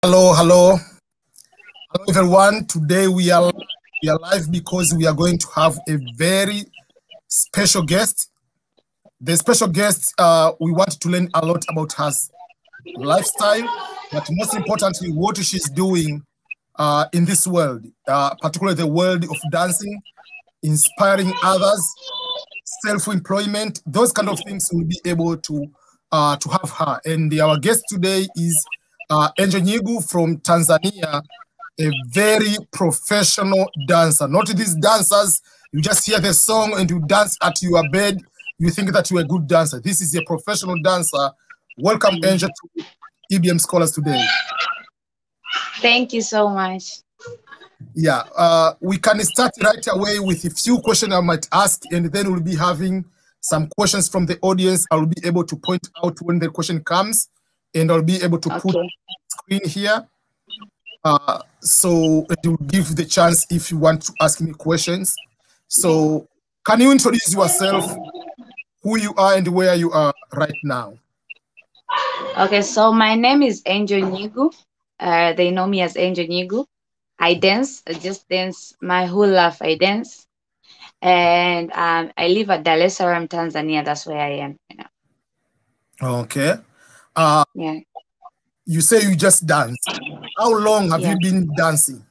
Hello, hello, hello, everyone. Today we are live because we are going to have a very special guest. The special guest, we want to learn a lot about her lifestyle, but most importantly, what she's doing in this world, particularly the world of dancing, inspiring others, self-employment, those kind of things. We'll be able to have her. And our guest today is Nyigu from Tanzania, a very professional dancer. Not these dancers, you just hear the song and you dance at your bed, you think that you're a good dancer. This is a professional dancer. Welcome, Angel, to EBM Scholars today. Thank you so much. Yeah, we can start right away with a few questions I might ask, and then we'll be having some questions from the audience. I'll be able to point out when the question comes, and I'll be able to put screen here. So it will give the chance if you want to ask me questions. So can you introduce yourself, who you are and where you are right now? Okay, so my name is Angel Nyigu. They know me as Angel Nyigu. I dance, I just dance my whole life. I dance. And I live at Dar es Salaam, Tanzania. That's where I am right now. Okay. Yeah. You say you just dance. How long have you been dancing?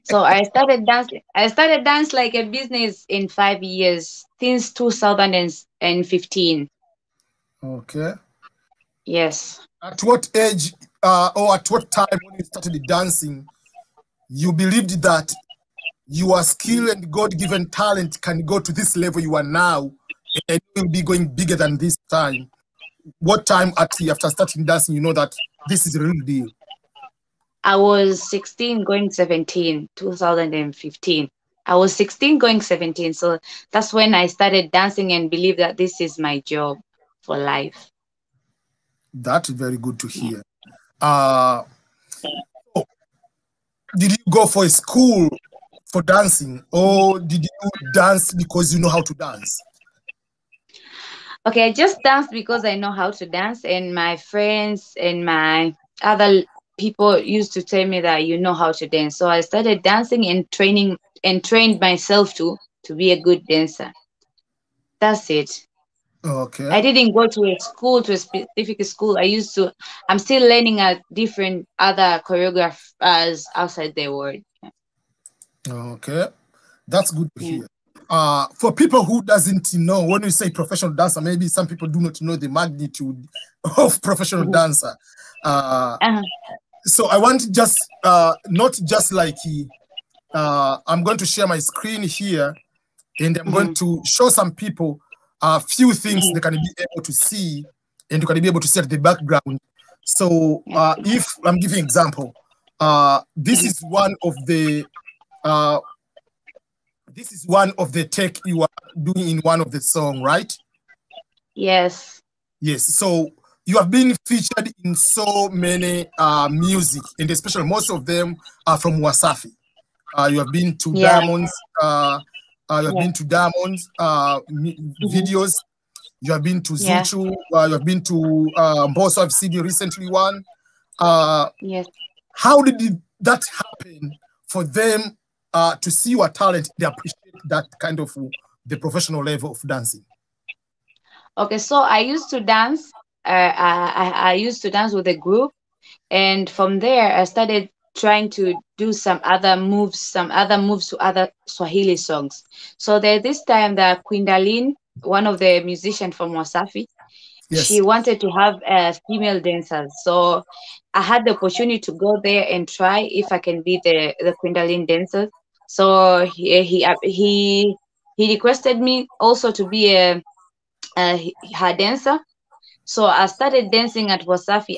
So I started dancing. I started dance like a business in 5 years, since 2015. Okay. Yes. At what age or at what time when you started dancing, you believed that your skill and God-given talent can go to this level you are now and you will be going bigger than this time? What time after starting dancing you know that this is a real deal? I was 16 going 17, 2015. I was 16 going 17. So that's when I started dancing and believe that this is my job for life. That's very good to hear. Did you go for a school for dancing, or did you dance because you know how to dance? Okay, I just danced because I know how to dance, and my friends and my other people used to tell me that you know how to dance. So I started dancing and trained myself to be a good dancer. That's it. Okay. I didn't go to a specific school. I'm still learning at different other choreographers outside the world. Okay. That's good to hear. For people who doesn't know, when we say professional dancer, maybe some people do not know the magnitude of professional dancer. So I want just, not just like, I'm going to share my screen here, and I'm going to show some people a few things they can be able to see, and you can be able to see at the background. So if I'm giving example, this is one of the take you are doing in one of the song, right? Yes. Yes. So you have been featured in so many music, and especially most of them are from Wasafi. You have been to Diamonds. You have been to Diamonds videos. You have been to Zuchu. You have been to Mboso. I've seen you recently one. Yes. How did that happen for them to see your talent? They appreciate that kind of the professional level of dancing. Okay, so I used to dance. I used to dance with a group, and from there I started trying to do some other moves to other Swahili songs. So there this time that Queen Darlene, one of the musicians from Wasafi, she wanted to have female dancers. So I had the opportunity to go there and try if I can be the Queen Darlene dancer. So he requested me also to be her dancer. So I started dancing at Wasafi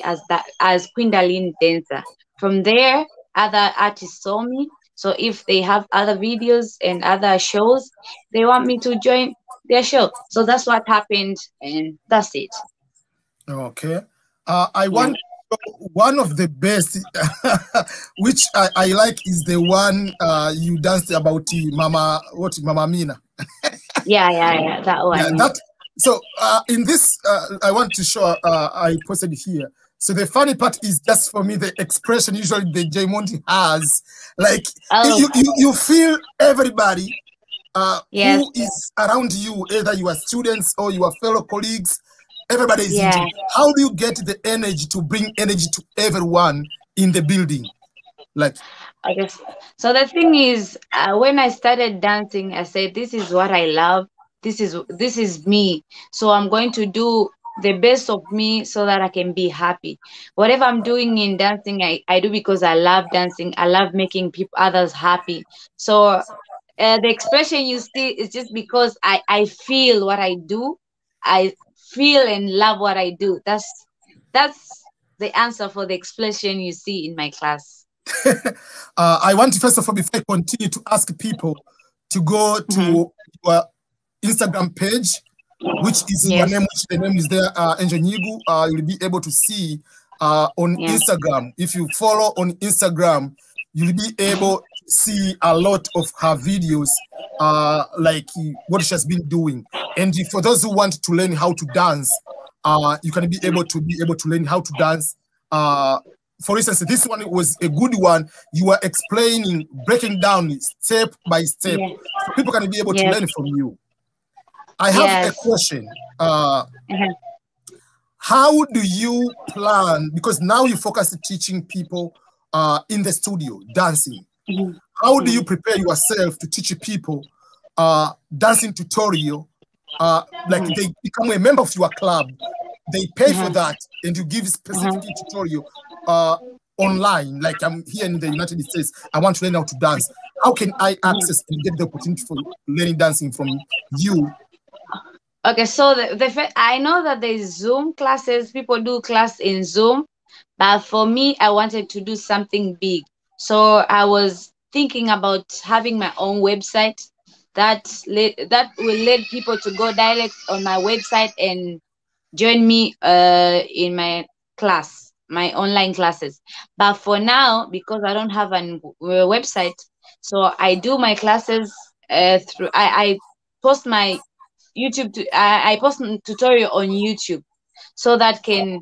as Queen Darlene dancer. From there, other artists saw me. So if they have other videos and other shows, they want me to join their show. So that's what happened, and that's it. Okay. I want one of the best, which I like, is the one you danced about Mama Mina. Yeah, that one. Yeah, that. So in this, I want to show. I posted here. So the funny part is just for me, the expression usually the J Monty has, like Oh, you feel everybody yes, who is around you, either your students or your fellow colleagues, everybody is into yeah. it. How do you get the energy to bring energy to everyone in the building? Like, I guess. So the thing is, when I started dancing, I said, "This is what I love. This is me. So I'm going to do the best of me so that I can be happy. Whatever I'm doing in dancing, I do because I love dancing. I love making people others happy. So the expression you see is just because I feel what I do. I feel and love what I do. That's the answer for the expression you see in my class. I want to first of all, before I continue, to ask people to go Mhm. to your Instagram page, which is your Yes. name, which the name is there, Angel Nyigu. You'll be able to see on Yeah. Instagram. If you follow on Instagram, you'll be able to see a lot of her videos, like what she has been doing. And for those who want to learn how to dance, you can be able to learn how to dance. For instance, this one was a good one. You were explaining, breaking down step by step, Yeah. so people can be able to Yes. learn from you. I have a Yes. question. Uh-huh. How do you plan? Because now you focus on teaching people in the studio dancing. Mhm. How do you Mhm. prepare yourself to teach people dancing tutorial? Like Mhm. they become a member of your club, they pay for Uh-huh. that, and you give specific Uh-huh. tutorial uh, online. Like I'm here in the United States, I want to learn how to dance. How can I Mhm. access and get the opportunity for learning dancing from you? Okay, so I know that there's Zoom classes. People do class in Zoom, but for me, I wanted to do something big. So I was thinking about having my own website that will let people to go direct on my website and join me in my class, my online classes. But for now, because I don't have a website, so I do my classes through I post my I post a tutorial on YouTube so that can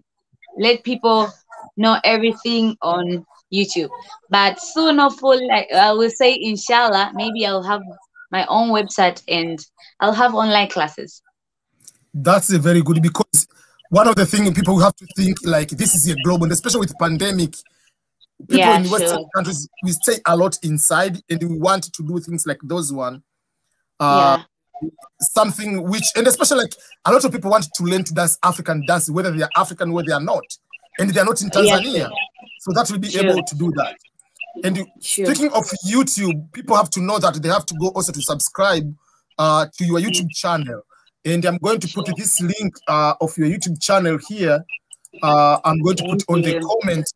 let people know everything on YouTube. But soon, hopefully, like I will say, inshallah, maybe I'll have my own website and I'll have online classes. That's a very good, because one of the things people have to think, like, this is a global, and especially with pandemic, people Yeah, in Western sure. countries, we stay a lot inside and we want to do things like those one. Uh, Yeah. Something which, and especially like a lot of people want to learn to dance African dance, whether they are African or they are not, and they are not in Yeah, sure. Tanzania. So that will be Sure. able to do that. And Sure. speaking of YouTube, people have to know that they have to go also to subscribe to your Yeah, YouTube channel. And I'm going to put sure. this link of your YouTube channel here. I'm going to put Thank on the you. comment.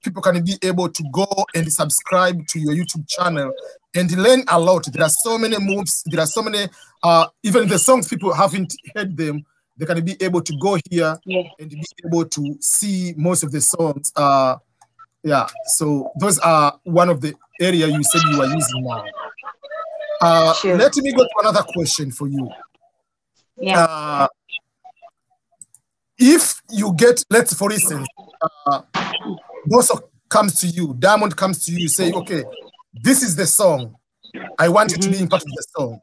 People can be able to go and subscribe to your YouTube channel and learn a lot. There are so many moves. There are so many, even the songs people haven't heard them. They can be able to go here Yeah, and be able to see most of the songs. Yeah, so those are one of the area you said you are using now. sure. Let me go to another question for you. Yeah. Uh, if you get, let's for instance, uh, Mboso comes to you, Diamond comes to you, say, okay, this is the song. I want you to be Mm-hmm. in part of the song.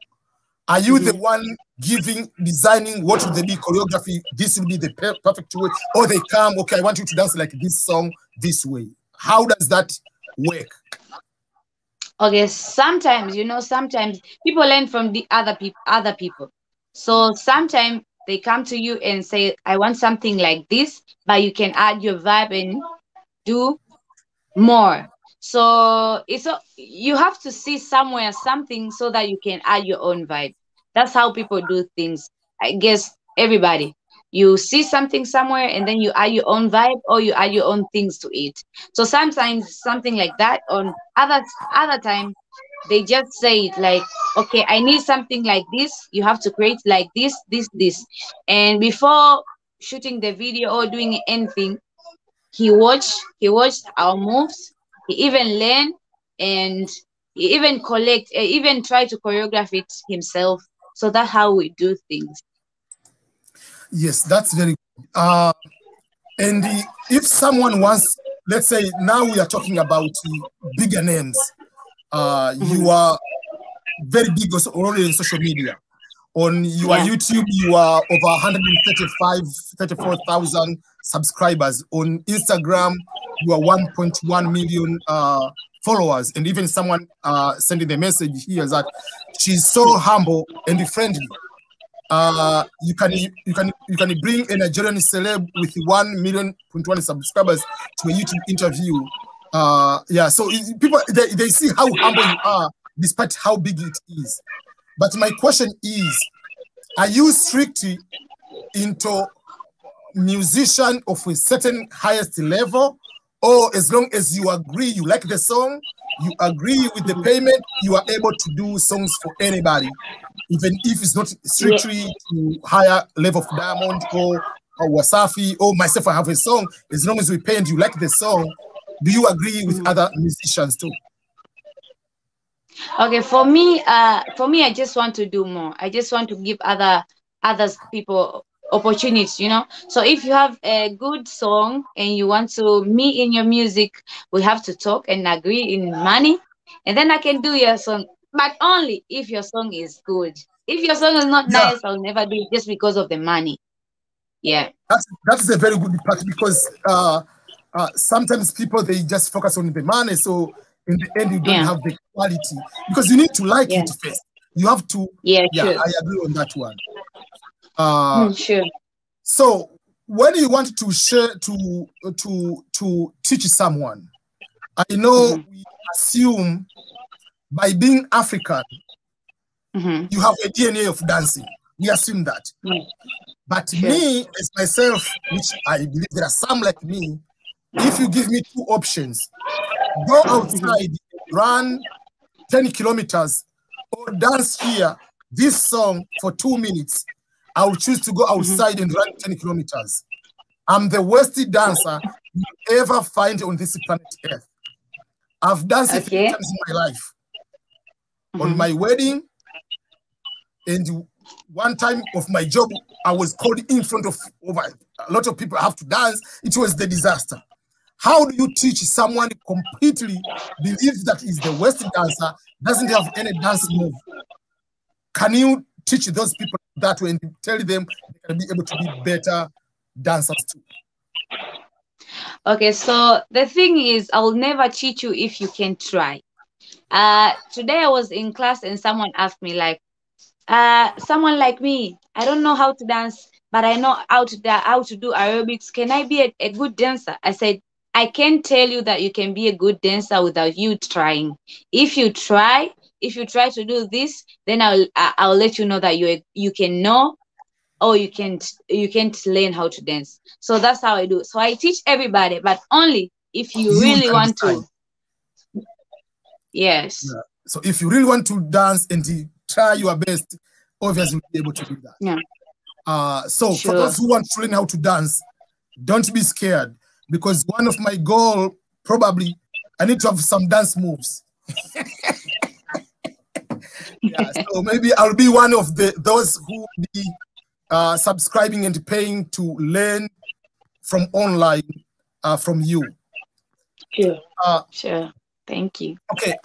Are you the Mm-hmm. one giving, designing what would they be choreography? This will be the perfect way, or they come, okay, I want you to dance like this song this way. How does that work? Okay, sometimes sometimes people learn from the other people. So sometimes they come to you and say, I want something like this, but you can add your vibe and do more. So you have to see somewhere something so that you can add your own vibe. That's how people do things. I guess everybody. You see something somewhere and then you add your own vibe or you add your own things to it. So sometimes something like that. On other time they just say it like, okay, I need something like this. You have to create like this. And before shooting the video or doing anything, he watched our moves. He even learned, and he even tried to choreograph it himself. So that's how we do things. Yes, that's very good. And if someone wants, let's say now we are talking about bigger names, you are very big also already in social media. On your YouTube, you are over 34,000 subscribers. On Instagram, you are 1.1 million followers. And even someone sending the message here that she's so humble and friendly. You can bring a Nigerian celeb with 1.1 million subscribers to a YouTube interview. Yeah, so people they see how humble you are despite how big it is. But my question is, are you strictly into musician of a certain highest level, or as long as you agree, you like the song, you agree with the payment, you are able to do songs for anybody, even if it's not strictly to higher level of Diamond or Wasafi or myself, I have a song, as long as we pay and you like the song, do you agree with other musicians too? Okay, for me, I just want to do more. I just want to give others people opportunities, you know. So if you have a good song and you want to me in your music, we have to talk and agree in money, and then I can do your song. But only if your song is good. If your song is not Yeah, nice, I'll never do it just because of the money. Yeah. that's a very good part, because sometimes people, they just focus on the money, so in the end you don't Yeah. have the quality, because you need to like Yeah. it first. You have to, Yeah. yeah, Sure. I agree on that one. Sure. So when you want to share to teach someone, I know we assume by being African, you have a DNA of dancing. We assume that. But Sure. me, as myself, which I believe there are some like me, if you give me two options, go outside, run 10 kilometers, or dance here, this song for 2 minutes, I will choose to go outside and run 10 kilometers. I'm the worst dancer you ever find on this planet Earth. I've danced 3 times in my life. On my wedding, and one time of my job, I was called in front of over a lot of people. I have to dance. It was the disaster. How do you teach someone completely believes that is the worst dancer, doesn't have any dance move? Can you teach those people that way and tell them they can be able to be better dancers too? Okay, so the thing is, I will never teach you if you can try. Today I was in class and someone asked me like, someone like me, I don't know how to dance, but I know how to do aerobics. Can I be a good dancer? I said, I can't tell you that you can be a good dancer without you trying. If you try, to do this, then I'll let you know that you can know, or you can't learn how to dance. So that's how I do. So I teach everybody, but only if you You really can want decide. to. Yes. Yeah. So if you really want to dance and try your best, obviously you'll be able to do that. Yeah. So for Sure. those who want to learn how to dance, don't be scared, because one of my goals, probably, I need to have some dance moves. Yeah, so maybe I'll be one of those who will be subscribing and paying to learn from online from you. Sure. Sure. Thank you. Okay.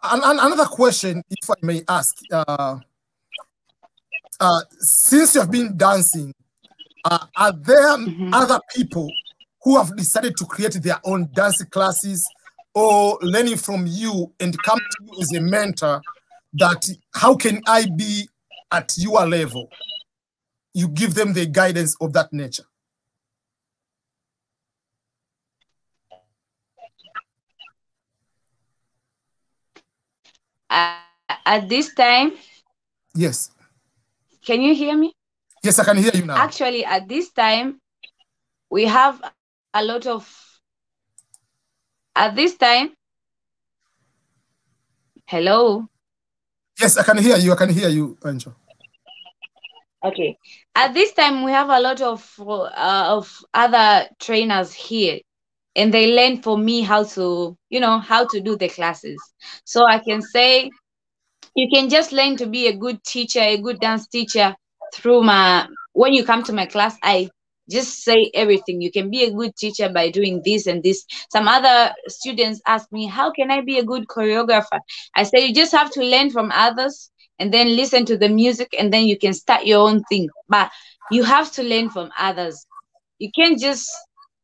Another question, if I may ask. Since you have been dancing, are there other people who have decided to create their own dance classes or learning from you and come to you as a mentor that how can I be at your level? You give them the guidance of that nature. At this time, Yes. can you hear me? Yes, I can hear you now. Actually, at this time, we have a lot of. At this time, hello. Yes, I can hear you. I can hear you, Angel. Okay. At this time, we have a lot of other trainers here, and they learn for me how to do the classes. So I can say you can just learn to be a good teacher, a good dance teacher through when you come to my class. just say everything. You can be a good teacher by doing this and this. Some other students ask me, how can I be a good choreographer? I say, you just have to learn from others and then listen to the music, and then you can start your own thing. But you have to learn from others. You can't just,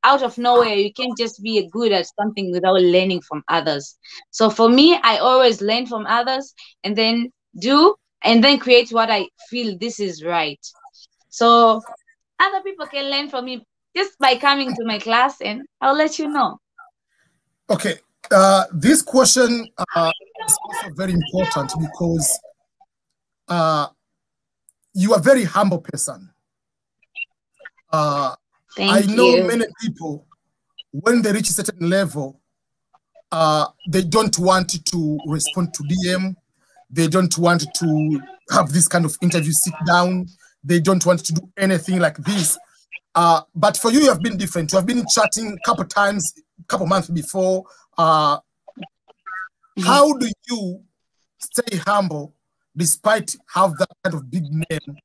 out of nowhere, you can't just be good at something without learning from others. So for me, I always learn from others and then do, and then create what I feel this is right. So other people can learn from me just by coming to my class, and I'll let you know. Okay, this question is also very important because you are a very humble person. I know many people, when they reach a certain level, they don't want to respond to DM. They don't want to have this kind of interview, sit down. They don't want to do anything like this. But for you have been different. You have been chatting a couple times, a couple months before. How do you stay humble despite have that kind of big name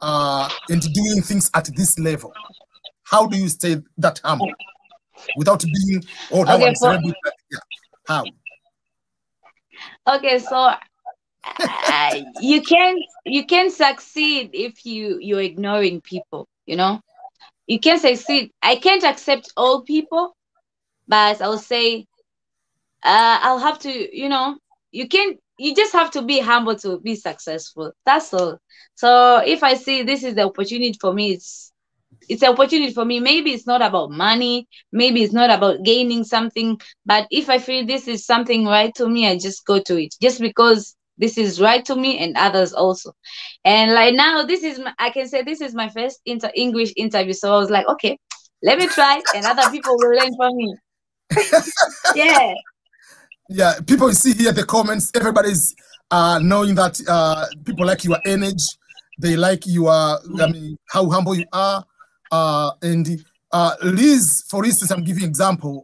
and doing things at this level? How do you stay that humble without being, oh, now I'm celebrity? Yeah. How? Okay, so you can't succeed if you're ignoring people, you know. You can't succeed. I can't accept all people, but I'll say I'll have to, you know, you just have to be humble to be successful. That's all. So if I see this is the opportunity for me, it's an opportunity for me. Maybe it's not about money, maybe it's not about gaining something, but if I feel this is something right to me, I just go to it, just because this is right to me and others also. And like now, I can say this is my first English interview, so I was like, okay, let me try, and other people will learn from me. Yeah. Yeah, people see here the comments, everybody's knowing that people like your energy, they like your, I mean, how humble you are. And Liz, for instance, I'm giving example,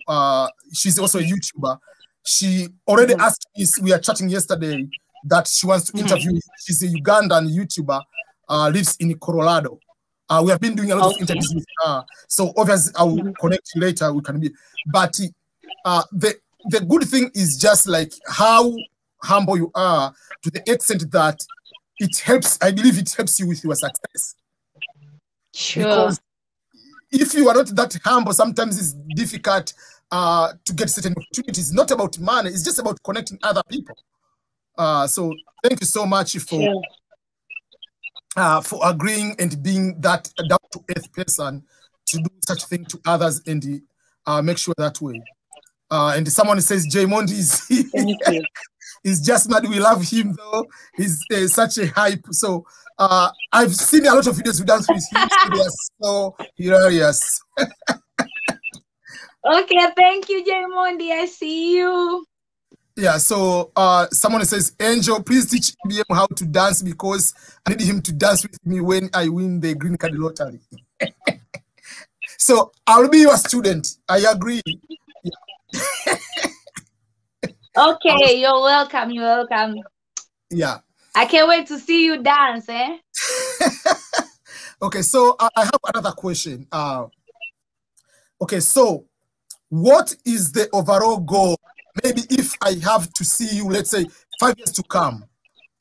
she's also a YouTuber. She already asked me, we are chatting yesterday, that she wants to interview. She's a Ugandan YouTuber, lives in Colorado. We have been doing a lot of interviews with her. So obviously I will connect you later, we can be, but the good thing is just like how humble you are, to the extent that it helps, I believe it helps you with your success. Sure. Because if you are not that humble, sometimes it's difficult to get certain opportunities. It's not about money, it's just about connecting other people. So thank you so much for agreeing and being that down-to-earth person to do such thing to others and make sure that way. And someone says Jay Mondi is just mad. We love him though. He's such a hype. So I've seen a lot of videos we done with him. So they are so hilarious. Okay, thank you, Jay Mondi. I see you. Yeah, so someone says, Angel, please teach BM how to dance because I need him to dance with me when I win the green card lottery. So I'll be your student. I agree. Okay, you're welcome. You're welcome. Yeah. I can't wait to see you dance, eh? Okay, so I have another question. Okay, so what is the overall goal? Maybe if I have to see you, let's say 5 years to come,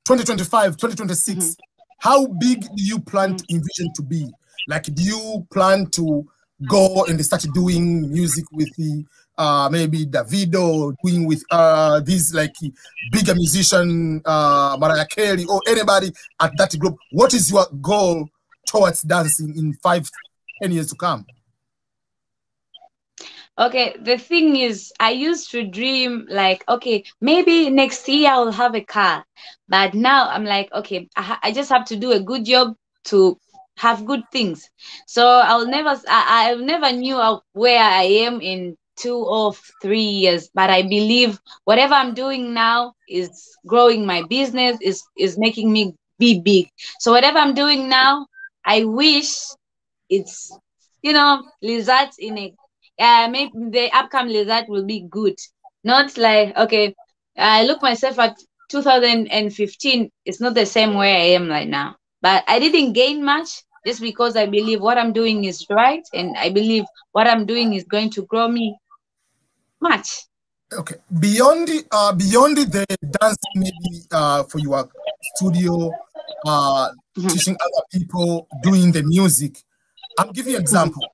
2025, 2026, how big do you plan to envision to be? Like, do you plan to go and start doing music with the maybe Davido, doing with these like bigger musician, Mariah Carey, or anybody at that group? What is your goal towards dancing in 5, 10 years to come? Okay, the thing is, I used to dream like, okay, maybe next year I'll have a car. But now I'm like, okay, I just have to do a good job to have good things. So I never knew where I am in 2 or 3 years, but I believe whatever I'm doing now is growing my business, is making me be big. So whatever I'm doing now, I wish it's, you know, results in a maybe the upcoming result will be good. Not like, okay, I look myself at 2015, it's not the same way I am right now. But I didn't gain much, just because I believe what I'm doing is right, and I believe what I'm doing is going to grow me much. Okay. Beyond the dancing, maybe for your studio, Mhm, teaching other people, doing the music. I'm giving you an mhm, example.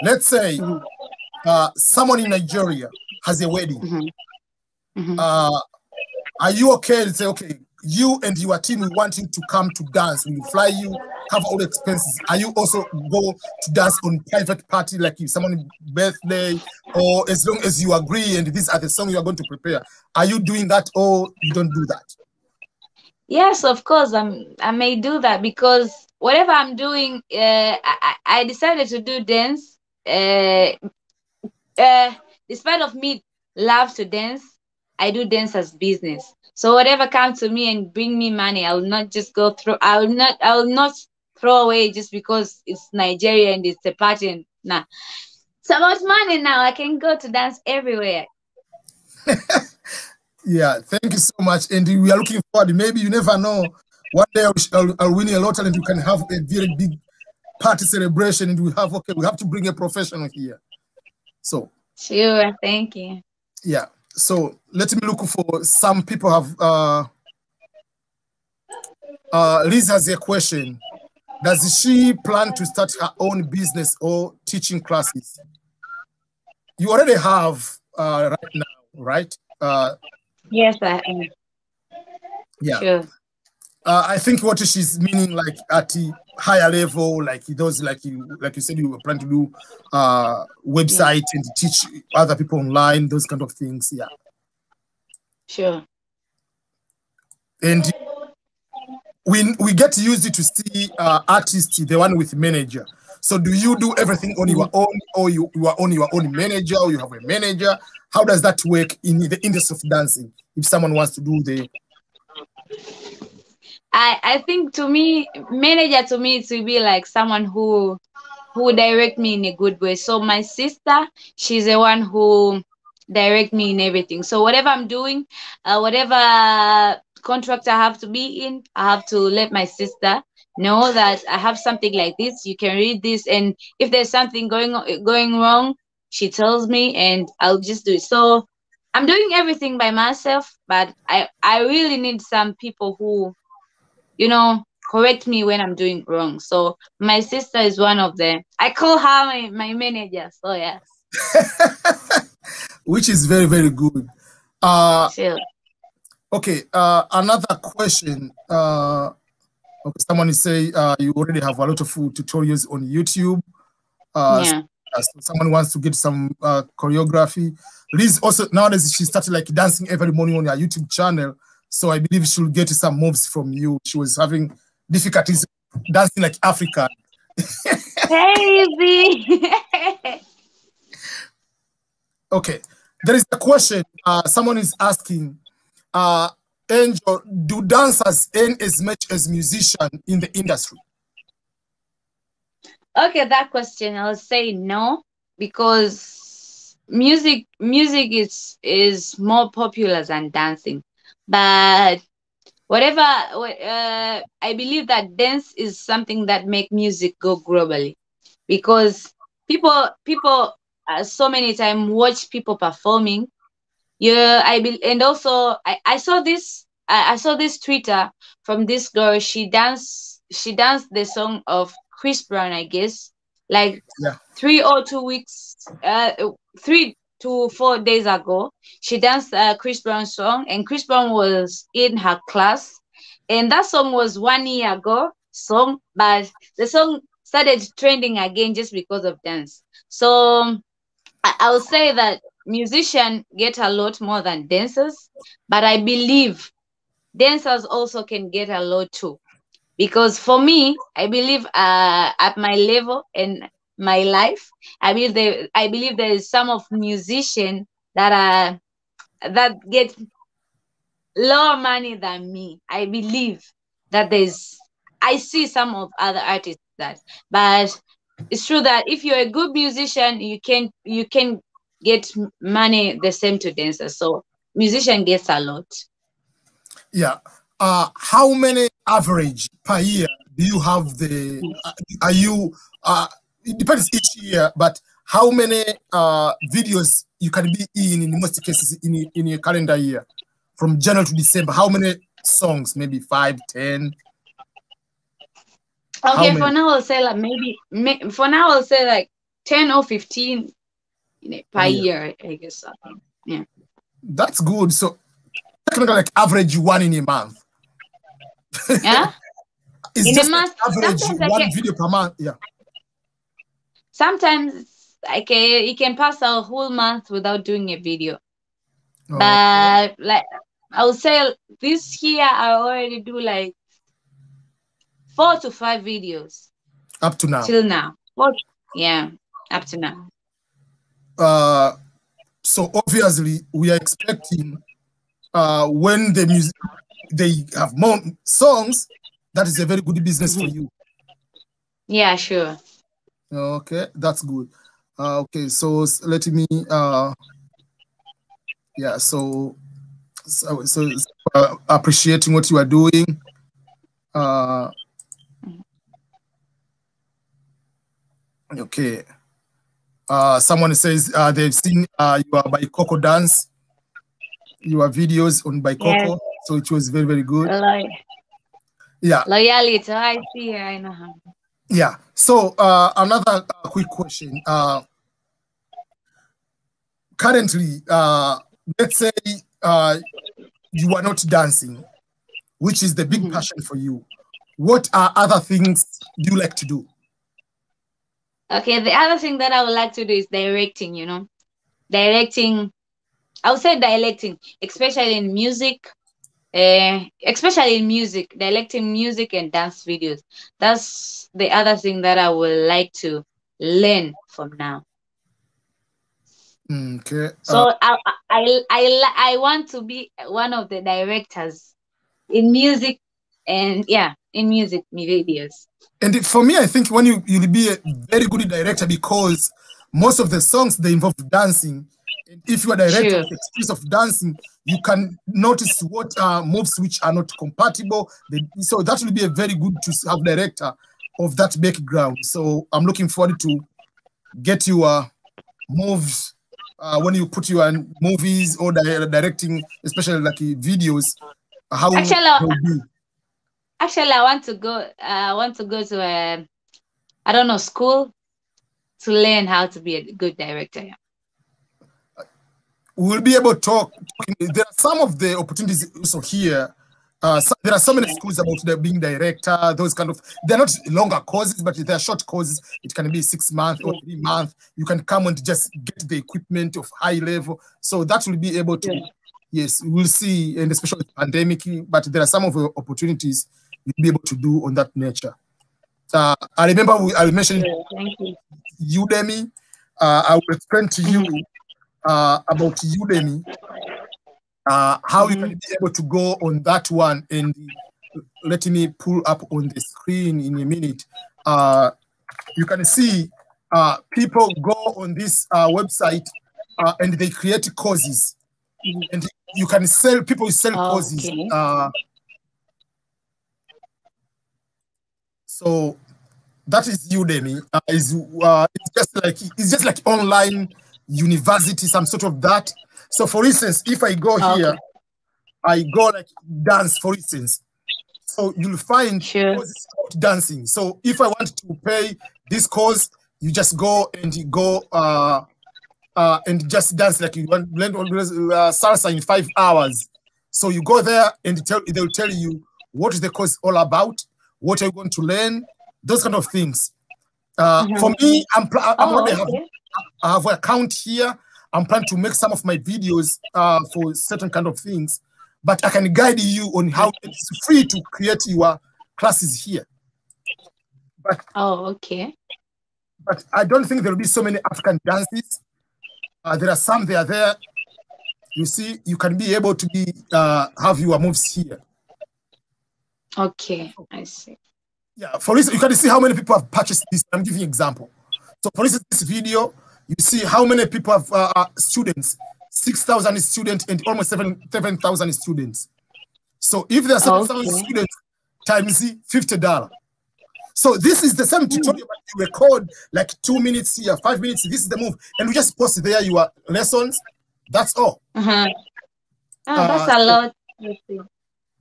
Let's say mhm, someone in Nigeria has a wedding. mhm, mhm. Uh, are you okay to say, okay, you and your team, we want you to come to dance. We will fly you, cover all the expenses. Are you also go to dance on private party, like if someone's birthday, or as long as you agree and these are the songs you are going to prepare? Are you doing that or you don't do that? Yes, of course, I may do that because whatever I'm doing, I decided to do dance. Uh, uh, Despite of me love to dance, I do dance as business. So whatever comes to me and bring me money, I will not just go through. I will not throw away just because it's Nigeria and it's a party. Nah, it's about money now. I can go to dance everywhere. Yeah, thank you so much. And we are looking forward. Maybe you never know. One day I'll win a lottery and you can have a very big party celebration and we have to bring a professional here. So Sure, thank you. yeah. So let me look for some people have Liz has a question. Does she plan to start her own business or teaching classes? You already have right now, right? Yes, I am. Yeah. Sure. I think what she's meaning, like at the higher level, like those, like you said, you were planning to do Yeah, website and teach other people online, those kind of things. Yeah, sure. and we get used to see artists, the one with manager. So do you do everything on your Mhm. own, or you are on your own manager, or you have a manager? How does that work in the industry of dancing? If someone wants to do the I think to me, manager to me it will be like someone who will direct me in a good way. So my sister, she's the one who direct me in everything. So whatever I'm doing, whatever contract I have to be in, I have to let my sister know that I have something like this. You can read this, and if there's something going wrong, she tells me, and I'll just do it. So I'm doing everything by myself, but I really need some people who correct me when I'm doing wrong. So my sister is one of them. I call her my manager. So yes, which is very, very good. Uh, sure. okay, another question. Okay, someone is say you already have a lot of tutorials on YouTube. So, Yeah. so someone wants to get some choreography. Liz also nowadays she started like dancing every morning on her YouTube channel. So I believe she'll get some moves from you. She was having difficulties dancing like African. Crazy. Okay, there is a question. Someone is asking, Angel, do dancers earn as much as musicians in the industry? Okay, that question I'll say no, because music is more popular than dancing. But I believe that dance is something that make music go globally, because people so many times watch people performing. Yeah, and also I saw this, I saw this Twitter from this girl. She danced the song of Chris Brown, I guess, like Yeah. 3 or 2 weeks, 3 to 4 days ago. She danced Chris Brown song, and Chris Brown was in her class, and that song was 1 year ago song, but the song started trending again just because of dance. So I will say that musicians get a lot more than dancers, but I believe dancers also can get a lot too. Because for me, I believe at my level and my life, I believe there is some of musicians that get lower money than me. I believe that I see some of other artists that, but it's true that if you're a good musician, you can get money the same to dancers. So musician gets a lot. Yeah. How many average per year do you have the? Are you? It depends each year, but how many videos you can be in most cases in a calendar year, from January to December? How many songs? Maybe 5, 10. Okay, for now I'll say like for now I'll say like 10 or 15 per year, I guess. Yeah. That's good. So technically, like average one in a month. Yeah. It's in just a month, like average one video per month. Yeah. Sometimes you can pass a whole month without doing a video. But like I would say this year I already do like 4 to 5 videos. Up to now. Till now. Yeah, up to now. So obviously we are expecting when they have more songs, that is a very good business for you. Yeah, sure. Okay, that's good. Okay, so let me yeah, so appreciating what you are doing. Okay. Someone says they've seen your by Coco dance, your videos on by Coco, so it was very, very good. Yeah. Loyalty, I see. I know how. Yeah. So another quick question. Currently, let's say you are not dancing, which is the big passion for you. What are other things you like to do? Okay, the other thing that I would like to do is directing, Directing, I would say directing, especially in music. Directing music and dance videos. That's the other thing that I would like to learn from now. Okay. So I want to be one of the directors in music and in music videos. And for me, I think when you'll be a very good director, because most of the songs they involve dancing. And if you are director with experience of dancing, you can notice what moves which are not compatible. So that will be a very good to have director of that background. So I'm looking forward to get your moves when you put your movies or directing, especially like videos. How Actually, I want to go. I want to go to I don't know, school to learn how to be a good director. We'll be able to talk. There are some of the opportunities also here. There are so many schools about being director, those kind of, they're not longer courses, but they're short courses. It can be 6 months or 3 months. You can come and just get the equipment of high level. So that will be able to, yes, we'll see, and especially with pandemic, but there are some of the opportunities you'll be able to do on that nature. I remember I mentioned Udemy. I will explain to you about Udemy, how you can be able to go on that one, and let me pull up on the screen in a minute. You can see people go on this website and they create courses, and you can sell, people sell courses. So that is Udemy. It's just like online university, some sort of that. So for instance, if I go here, I go like dance, for instance. So you'll find courses about dancing. So if I want to pay this course, you just go and you go and just dance, like you want to learn salsa in 5 hours. So you go there and they'll tell you what is the course all about, what are you going to learn, those kind of things. For me, I have an account here. I'm planning to make some of my videos for certain kind of things, but I can guide you on how it's free to create your classes here. But But I don't think there will be so many African dances. There are some, they are there. You see, you can be able to be have your moves here. Okay, I see. Yeah, for instance, you can see how many people have purchased this. I'm giving you an example. So for instance, this video, you see how many people have students, 6,000 students and almost 7,000 students. So if there are 7,000 students times $50, So this is the same tutorial, but you record like 2 minutes here, 5 minutes. This is the move, and we just post there your lessons. That's all. That's a lot.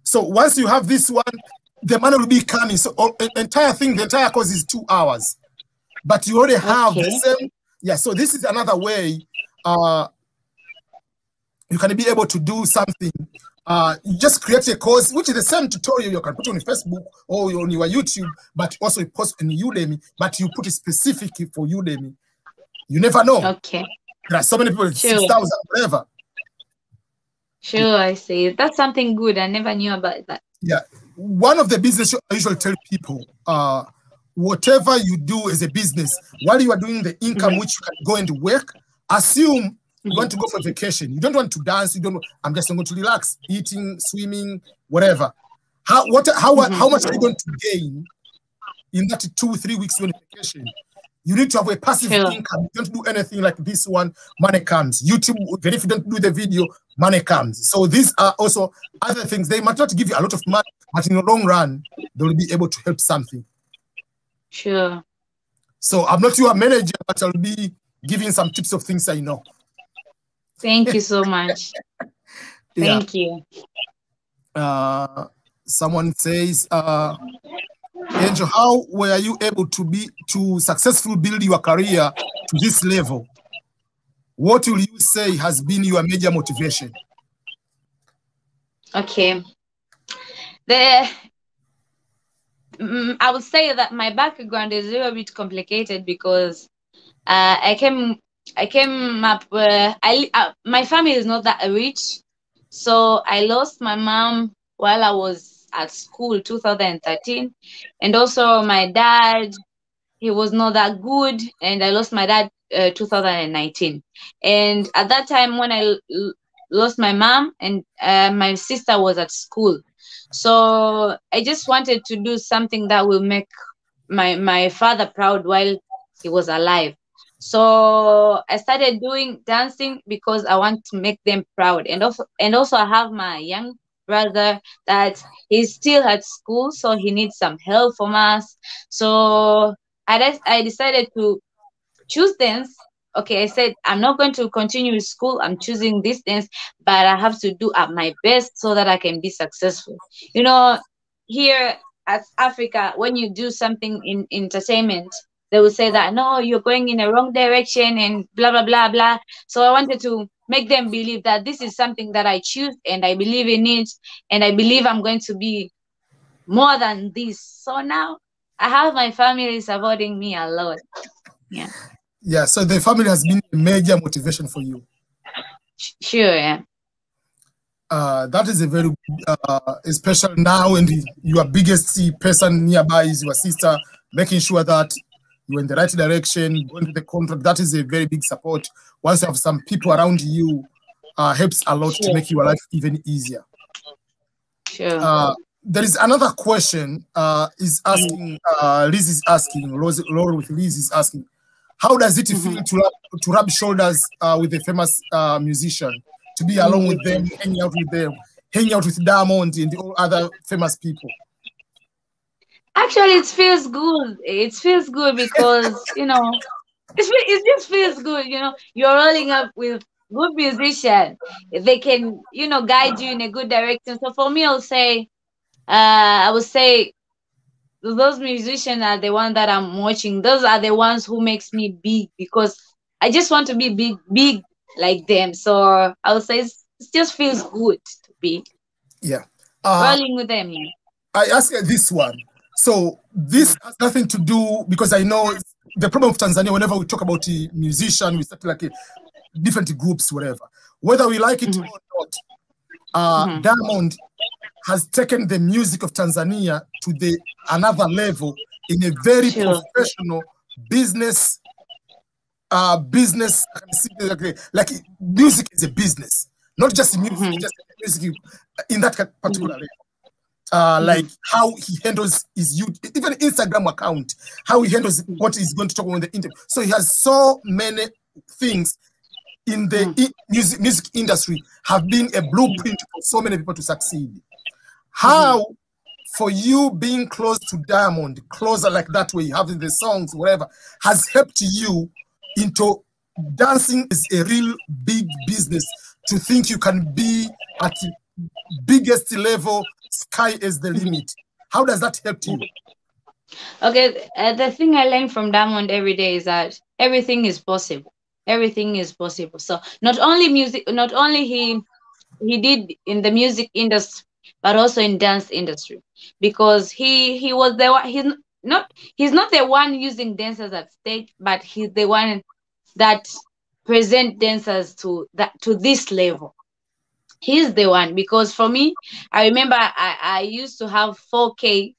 So once you have this one, the money will be coming. So the entire course is 2 hours, but you already have the same. Yeah. So this is another way you can be able to do something. You just create a course, which is the same tutorial you can put on Facebook or on your YouTube, but also you post on Udemy, but you put it specifically for Udemy. You never know. Okay. There are so many people, 6,000, whatever. Sure, I see. That's something good. I never knew about that. Yeah. One of the business I usually tell people, whatever you do as a business, while you are doing the income, which you can go and work, assume you want to go for vacation. You don't want to dance. You don't. I'm just going to relax, eating, swimming, whatever. How much are you going to gain in that 2-3 weeks when vacation? You need to have a passive income. You don't do anything like this one, money comes. YouTube, even if you don't do the video, money comes. So these are also other things. They might not give you a lot of money, but in the long run, they will be able to help something. Sure. So I'm not your manager, but I'll be giving some tips of things I know. Thank you so much. Thank you. Someone says, Angel, how were you able to successfully build your career to this level? What will you say has been your major motivation? Okay. I would say that my background is a little bit complicated because I came up my family is not that rich, so I lost my mom while I was at school 2013, and also my dad, he was not that good, and I lost my dad 2019. And at that time when I lost my mom, and my sister was at school, so I just wanted to do something that will make my father proud while he was alive. So I started doing dancing because I want to make them proud. And also I have my young brother that he's still at school, so he needs some help from us. So I decided to choose dance. Okay, I said I'm not going to continue with school. I'm choosing this dance, but I have to do at my best so that I can be successful. You know, here at Africa, when you do something in entertainment, they will say that no, you're going in the wrong direction and blah blah blah blah. So I wanted to make them believe that this is something that I choose and I believe in it, and I believe I'm going to be more than this. So now I have my family supporting me a lot. Yeah. Yeah, so the family has been a major motivation for you. Sure, yeah. That is a very good, especially now, and your biggest person nearby is your sister, making sure that you're in the right direction, going to the contract. That is a very big support. Once you have some people around you, helps a lot to make your life even easier. Sure. There is another question. Is asking Liz is asking, Laura with Liz is asking, how does it feel to rub shoulders with a famous musician, to be along with them, hanging out with Diamond and all other famous people? Actually, it feels good. It feels good because, you know, it just feels good. You know, you're rolling up with good musician. They can, you know, guide you in a good direction. So for me, I would say those musicians are the ones that I'm watching. Those are the ones who makes me big because I just want to be big like them. So I would say it just feels good to be rolling with them. Yeah. I ask this one. So this has nothing to do, because I know the problem of Tanzania, whenever we talk about a musician, we start like different groups, whatever. Whether we like it or not, Diamond has taken the music of Tanzania to another level in a very professional business. Like music is a business, not just music, just music in that particular level. Like how he handles his even Instagram account, how he handles what he's going to talk about in the interview. So he has so many things in the music industry have been a blueprint for so many people to succeed. How, for you being close to Diamond, closer like that way, having the songs, whatever, has helped you into dancing is a real big business, to think you can be at the biggest level, sky is the limit. How does that help you? Okay, the thing I learned from Diamond every day is that everything is possible. Everything is possible. So not only music, not only he did in the music industry, but also in dance industry, because he was the one. He's not the one using dancers at stage, but he's the one that present dancers to this level. He's the one, because for me, I remember I used to have 4,000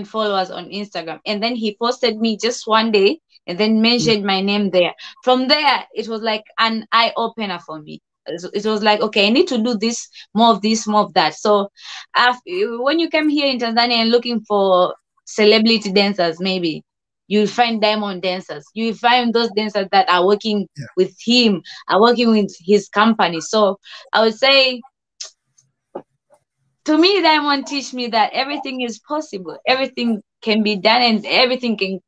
followers on Instagram, and then he posted me just one day and then mentioned my name there. From there, it was like an eye opener for me. It was like, okay, I need to do this, more of that. So when you come here in Tanzania and looking for celebrity dancers, maybe you'll find Diamond dancers. You'll find those dancers that are working with him, are working with his company. So I would say, to me, Diamond teach me that everything is possible, everything can be done, and everything can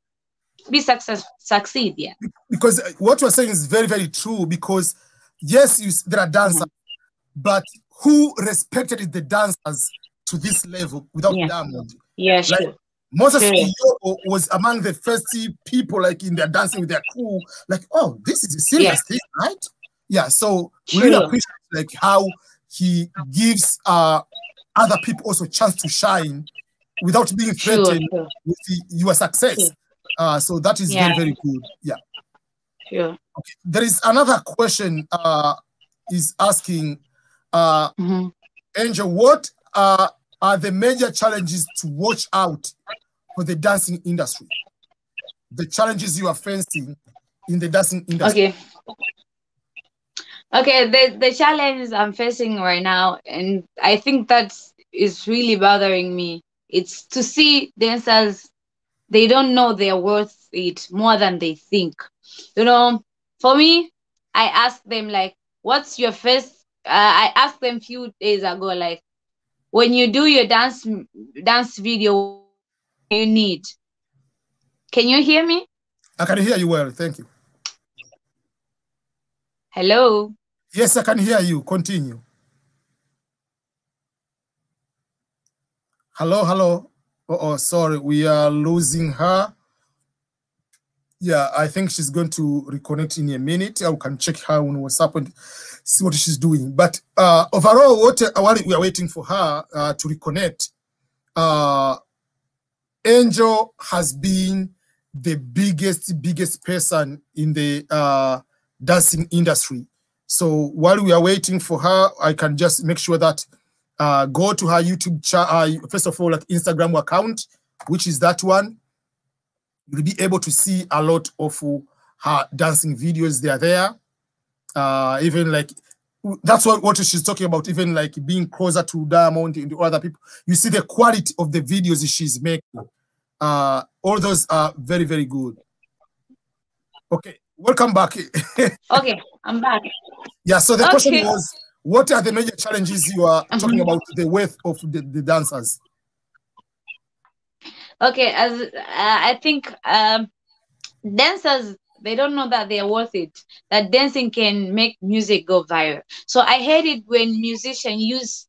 be succeed. Yeah. Because what you're saying is very, very true. Because yes, there are dancers, but who respected the dancers to this level without Diamond? Yeah, sure. Like, Moses was among the first people, like in their dancing with their crew, like, oh, this is a serious thing, right? Yeah. So we really appreciate like how he gives other people also a chance to shine without being threatened with your success. So that is very, very good. Yeah. Sure. Okay. There is another question is asking, Angel, what are the major challenges to watch out for the dancing industry? The challenges you are facing in the dancing industry. Okay, the challenge I'm facing right now, and I think that is really bothering me, it's to see dancers, they don't know they're worth it more than they think. You know, for me, I asked them, like, what's your first, I asked them a few days ago, like, when you do your dance video, what do you need? Can you hear me? I can hear you well, thank you. Hello? Yes, I can hear you. Continue. Hello, hello. Oh, sorry, we are losing her. Yeah, I think she's going to reconnect in a minute. I can check her on WhatsApp and see what she's doing. But overall, while we are waiting for her to reconnect, Angel has been the biggest person in the dancing industry. So while we are waiting for her, I can just make sure that go to her YouTube channel, first of all, like Instagram account, which is that one. You'll be able to see a lot of her dancing videos. They are there. Even like, that's what she's talking about, even like being closer to Diamond and the other people. You see the quality of the videos she's making. All those are very, very good. Okay, welcome back. Okay, I'm back. Yeah, so the question was, what are the major challenges you are talking about, the worth of the dancers? Okay, as I think dancers, they don't know that they are worth it, that dancing can make music go viral. So I hate it when musicians use,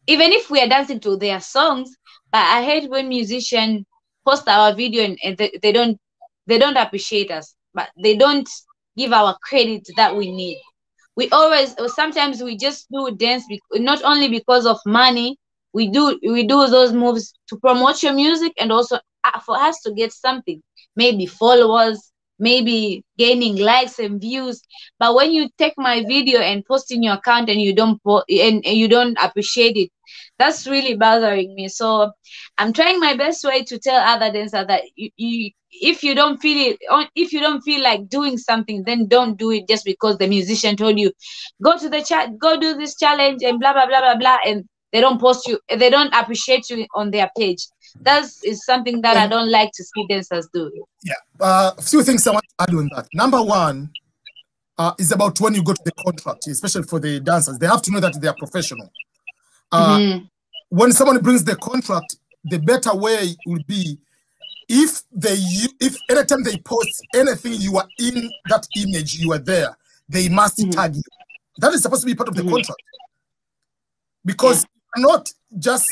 even if we are dancing to their songs, but I hate when musicians post our video and they don't appreciate us, but they don't give our credit that we need. We always, sometimes we just do dance not only because of money. We do those moves to promote your music, and also for us to get something, maybe followers, maybe gaining likes and views. But when you take my video and post in your account and you don't and you don't appreciate it, that's really bothering me. So I'm trying my best way to tell other dancers that if you don't feel it, if you don't feel like doing something, then don't do it just because the musician told you go to the chat, go do this challenge and blah blah blah blah blah, and they don't post you, they don't appreciate you on their page. That is something that I don't like to see dancers do. Yeah, a few things I want to add on that. Number one is about when you go to the contract, especially for the dancers, they have to know that they are professional. when someone brings the contract, the better way will be if anytime they post anything, you are in that image, you are there, they must tag you. That is supposed to be part of the contract. Because you cannot just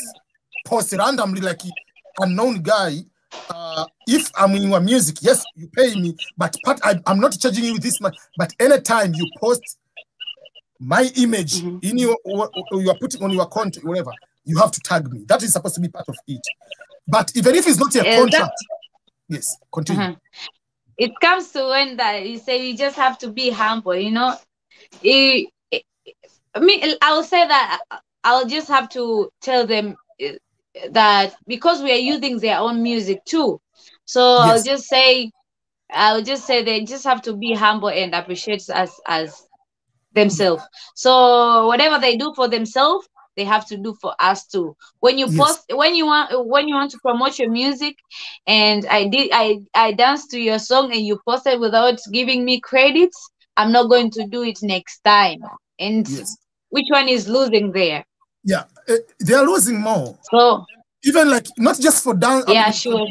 post randomly like an unknown guy. If I'm in your music, yes, you pay me, but I'm not charging you this much. But anytime you post my image in you are putting on your content, whatever, you have to tag me. That is supposed to be part of it. But even if it's not a contract, yes, continue. It comes to when that you say you just have to be humble, you know. I will say that I'll just have to tell them that because we are using their own music too. So yes. I'll just say they just have to be humble and appreciate us as themselves. So whatever they do for themselves, they have to do for us too. When you post, when you want to promote your music, and I danced to your song and you posted without giving me credits, I'm not going to do it next time. And which one is losing there? Yeah, they are losing more. So even like not just for dance, sure.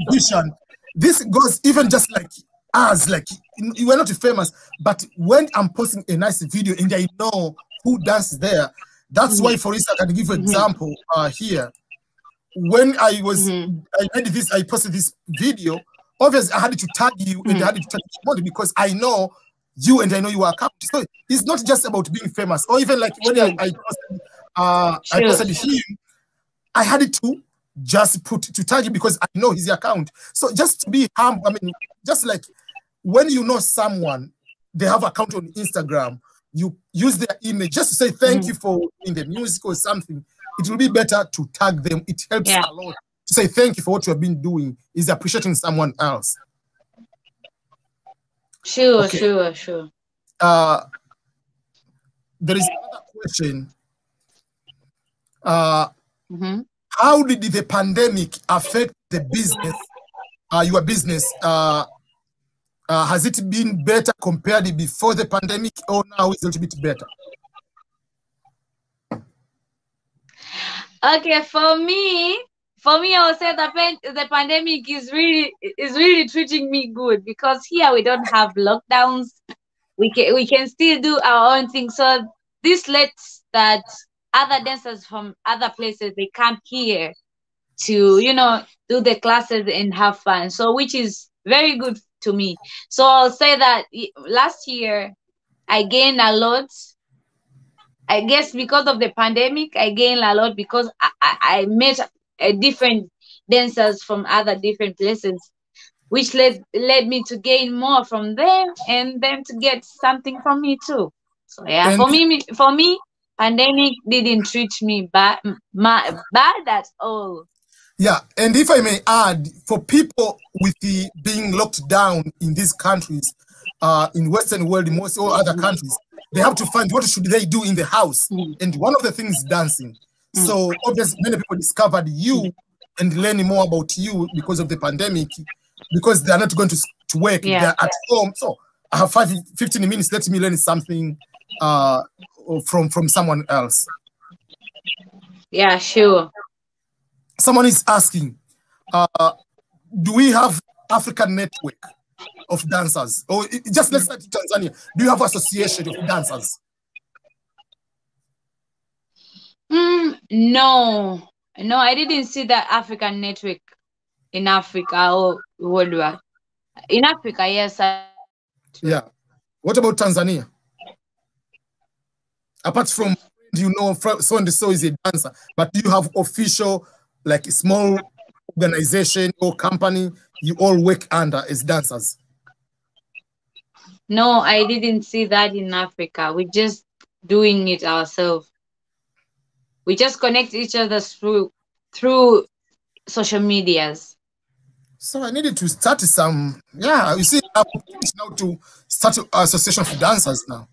This goes even just like us, like you are not famous, but when I'm posting a nice video and I know who dances there, that's why, for instance, I can give an example here. When I posted this video, obviously I had to tag you and I had to tag you because I know you and I know you are account. So it's not just about being famous, or even like when I posted him, I had to just to tag you because I know his account. So just to be humble, I mean, just like when you know someone, they have account on Instagram, you use their image just to say thank you for in the music or something. It will be better to tag them. It helps a lot to say thank you for what you have been doing. Is appreciating someone else. Sure. There is another question. How did the pandemic affect the business, your business? Has it been better compared before the pandemic, or now it's a little bit better? Okay, for me, I would say the pandemic is really treating me good, because here we don't have lockdowns. We can still do our own thing. So this lets that other dancers from other places, they come here to, you know, do the classes and have fun. So which is very good to me. So I'll say that last year I gained a lot. I guess because of the pandemic, I gained a lot because I met different dancers from other different places, which led me to gain more from them and them to get something from me too. So yeah, and for me, pandemic didn't treat me bad at all. Yeah, and if I may add, for people with the being locked down in these countries, in Western world, in most all other countries, they have to find what should they do in the house. And one of the things is dancing. So obviously many people discovered you and learning more about you because of the pandemic, because they are not going to work, they're at home. So I have 15 minutes, let me learn something from someone else. Yeah, sure. Someone is asking, do we have African network of dancers? Or just let's start in Tanzania. Do you have association of dancers? No, I didn't see that African network in Africa or worldwide. In Africa, yes. Yeah. What about Tanzania? Apart from, you know, so and so is a dancer, but do you have official, like a small organization or company you all work under as dancers? No, I didn't see that in Africa. We're just doing it ourselves. We just connect each other through social medias. So I needed to start some, you see, I'm now to start an association of dancers now.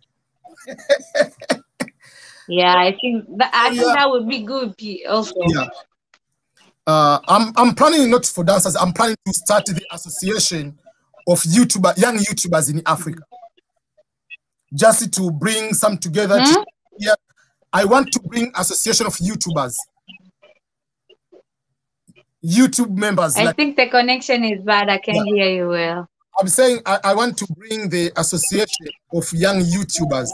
Yeah, I think that would be good also. Yeah. I'm planning not for dancers. I'm planning to start the association of young YouTubers in Africa, just to bring some together. I want to bring association of YouTubers YouTube members. I think the connection is bad. I can't hear you well. I'm saying I want to bring the association of young YouTubers,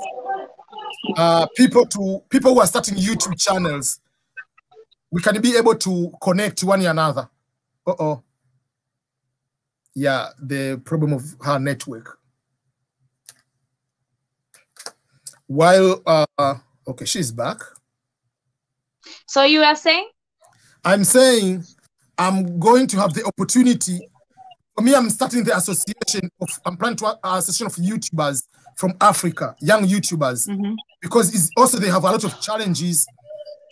people who are starting YouTube channels. We can be able to connect to one another. Yeah, the problem of her network. While okay, she's back. So you are saying? I'm saying I'm going to have the opportunity. For me, I'm starting the association of, I'm planning to association of YouTubers from Africa, young YouTubers, because it's also they have a lot of challenges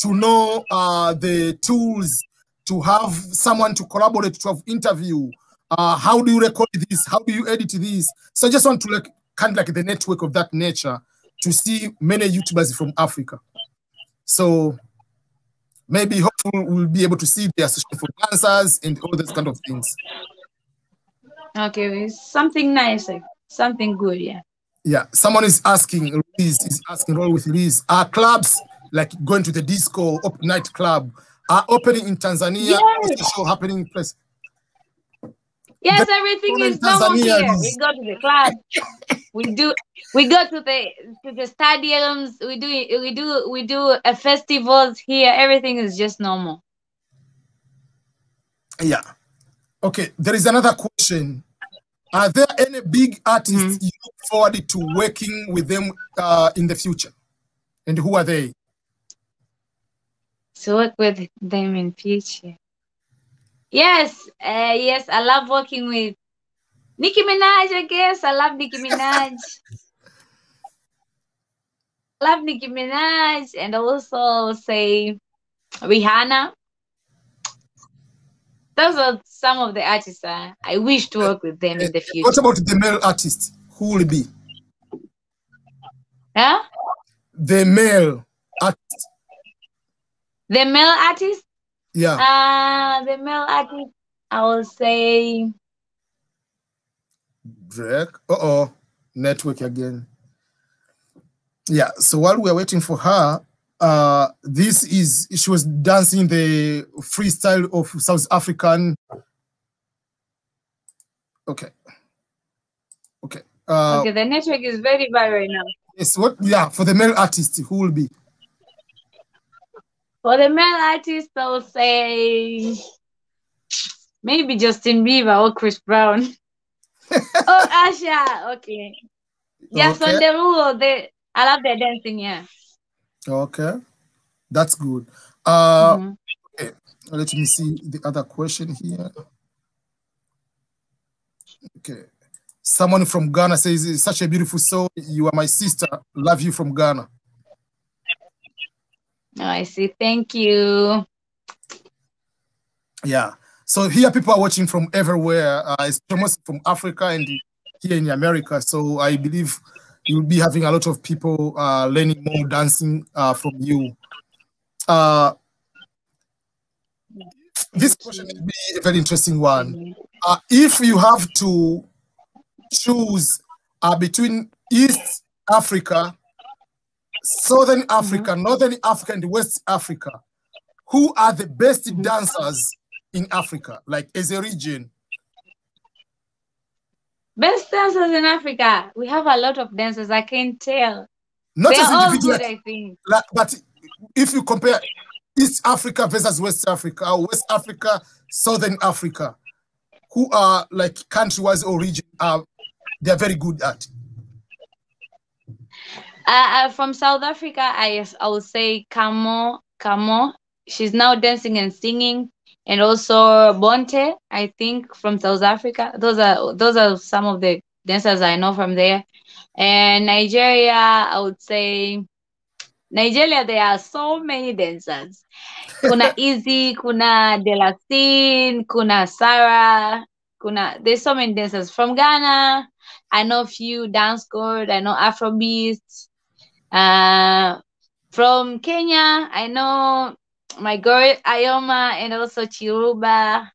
to know the tools, to have someone to collaborate, to have interview. How do you record this? How do you edit this? So I just want to like kind of like the network of that nature to see many YouTubers from Africa. So maybe hopefully we'll be able to see the association for dancers and all those kind of things. Okay, something nice, like something good, yeah. Yeah, someone is asking, roll with Liz, are clubs like going to the disco, up night club, are opening in Tanzania, also show happening in place? Yes, everything is normal here. We go to the club. we go to the stadiums. We do a festivals here. Everything is just normal. Yeah. Okay, there is another question. Are there any big artists you look forward to working with them in the future? And who are they? To work with them in future. Yes, yes, I love working with Nicki Minaj, I guess. I love Nicki Minaj. And also say Rihanna. Those are some of the artists I wish to work with them in the future. What about the male artist? Who will it be? Huh? The male artist. The male artist? Yeah. The male artist, I will say Drake. Network again. Yeah, so while we're waiting for her, she was dancing the freestyle of South African. Okay. Okay. Okay, the network is very bad right now. Yes, what? Yeah, for the male artist, who will be? For the male artist, I will say maybe Justin Bieber or Chris Brown. Oh, Asha. Okay. Just on the rule, I love their dancing, yeah. Okay. That's good. Okay. Let me see the other question here. Okay. Someone from Ghana says, it's such a beautiful soul. You are my sister. Love you from Ghana. Oh, I see. Thank you. Yeah. So here people are watching from everywhere, especially from Africa and here in America. So I believe you'll be having a lot of people learning more dancing from you. This question will be a very interesting one. If you have to choose between East Africa, Southern Africa, Northern Africa, and West Africa, who are the best dancers in Africa, like as a region? Best dancers in Africa. We have a lot of dancers. I can tell. Not They're as all good, I think. But if you compare East Africa versus West Africa, or West Africa, Southern Africa, who are like country-wise or region, they're very good at? From South Africa, I would say Kamo. She's now dancing and singing. And also Bonte, I think, from South Africa. Those are some of the dancers I know from there. And Nigeria, I would say Nigeria, there are so many dancers. Kuna Easy, kuna Delacine, kuna Sarah, there's so many dancers. From Ghana, I know a few dance code, I know Afrobeat. From Kenya, I know my girl Ayoma and also Chiruba.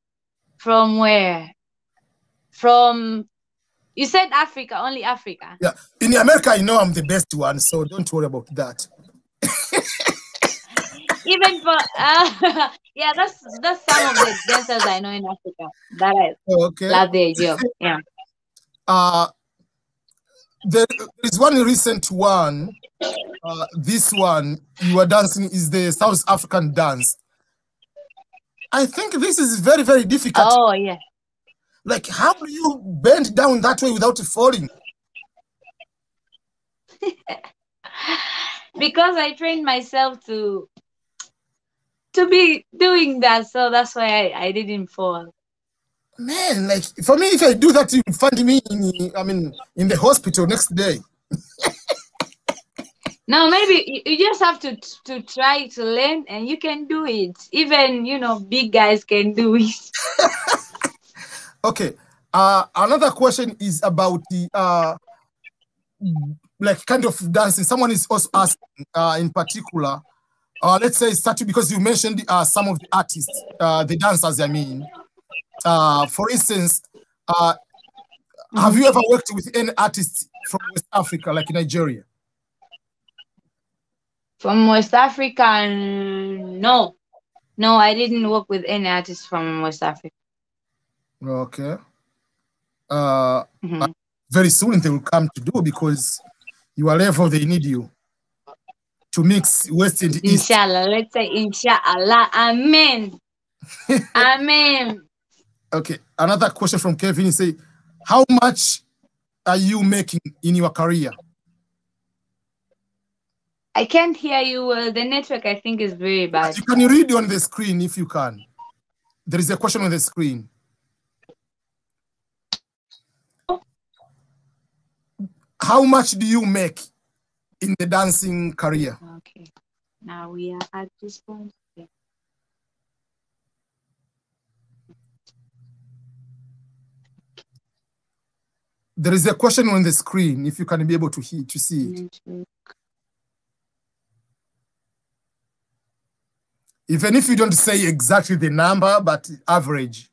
From where? From, you said Africa, only Africa. Yeah, in America, I know I'm the best one, so don't worry about that. Even for Yeah, that's some of the dancers I know in Africa that I Okay. love their job. Yeah. There is one recent one. This one you are dancing is the South African dance. I think this is very, very difficult. Oh yeah. Like, how do you bend down that way without falling? Because I trained myself to be doing that, so that's why I didn't fall. Man, like for me, if I do that, you find me in the hospital next day. No, maybe you just have to try to learn, and you can do it. Even big guys can do it. Okay. Another question is about the like kind of dancing. Someone is also asking in particular. Let's say starting because you mentioned some of the artists, the dancers. I mean, for instance, have you ever worked with any artists from West Africa, like Nigeria? From West Africa, no. No, I didn't work with any artist from West Africa. Okay. Very soon they will come to do because you are level, they need you to mix West and East. Inshallah. Let's say Inshallah. Amen. Amen. Okay. Another question from Kevin. He say, how much are you making in your career? I can't hear you. The network, I think, is very bad. Can you read on the screen if you can? There is a question on the screen. How much do you make in the dancing career? Okay. Now we are at this point. Yeah. There is a question on the screen if you can be able to see it. Even if you don't say exactly the number, but average.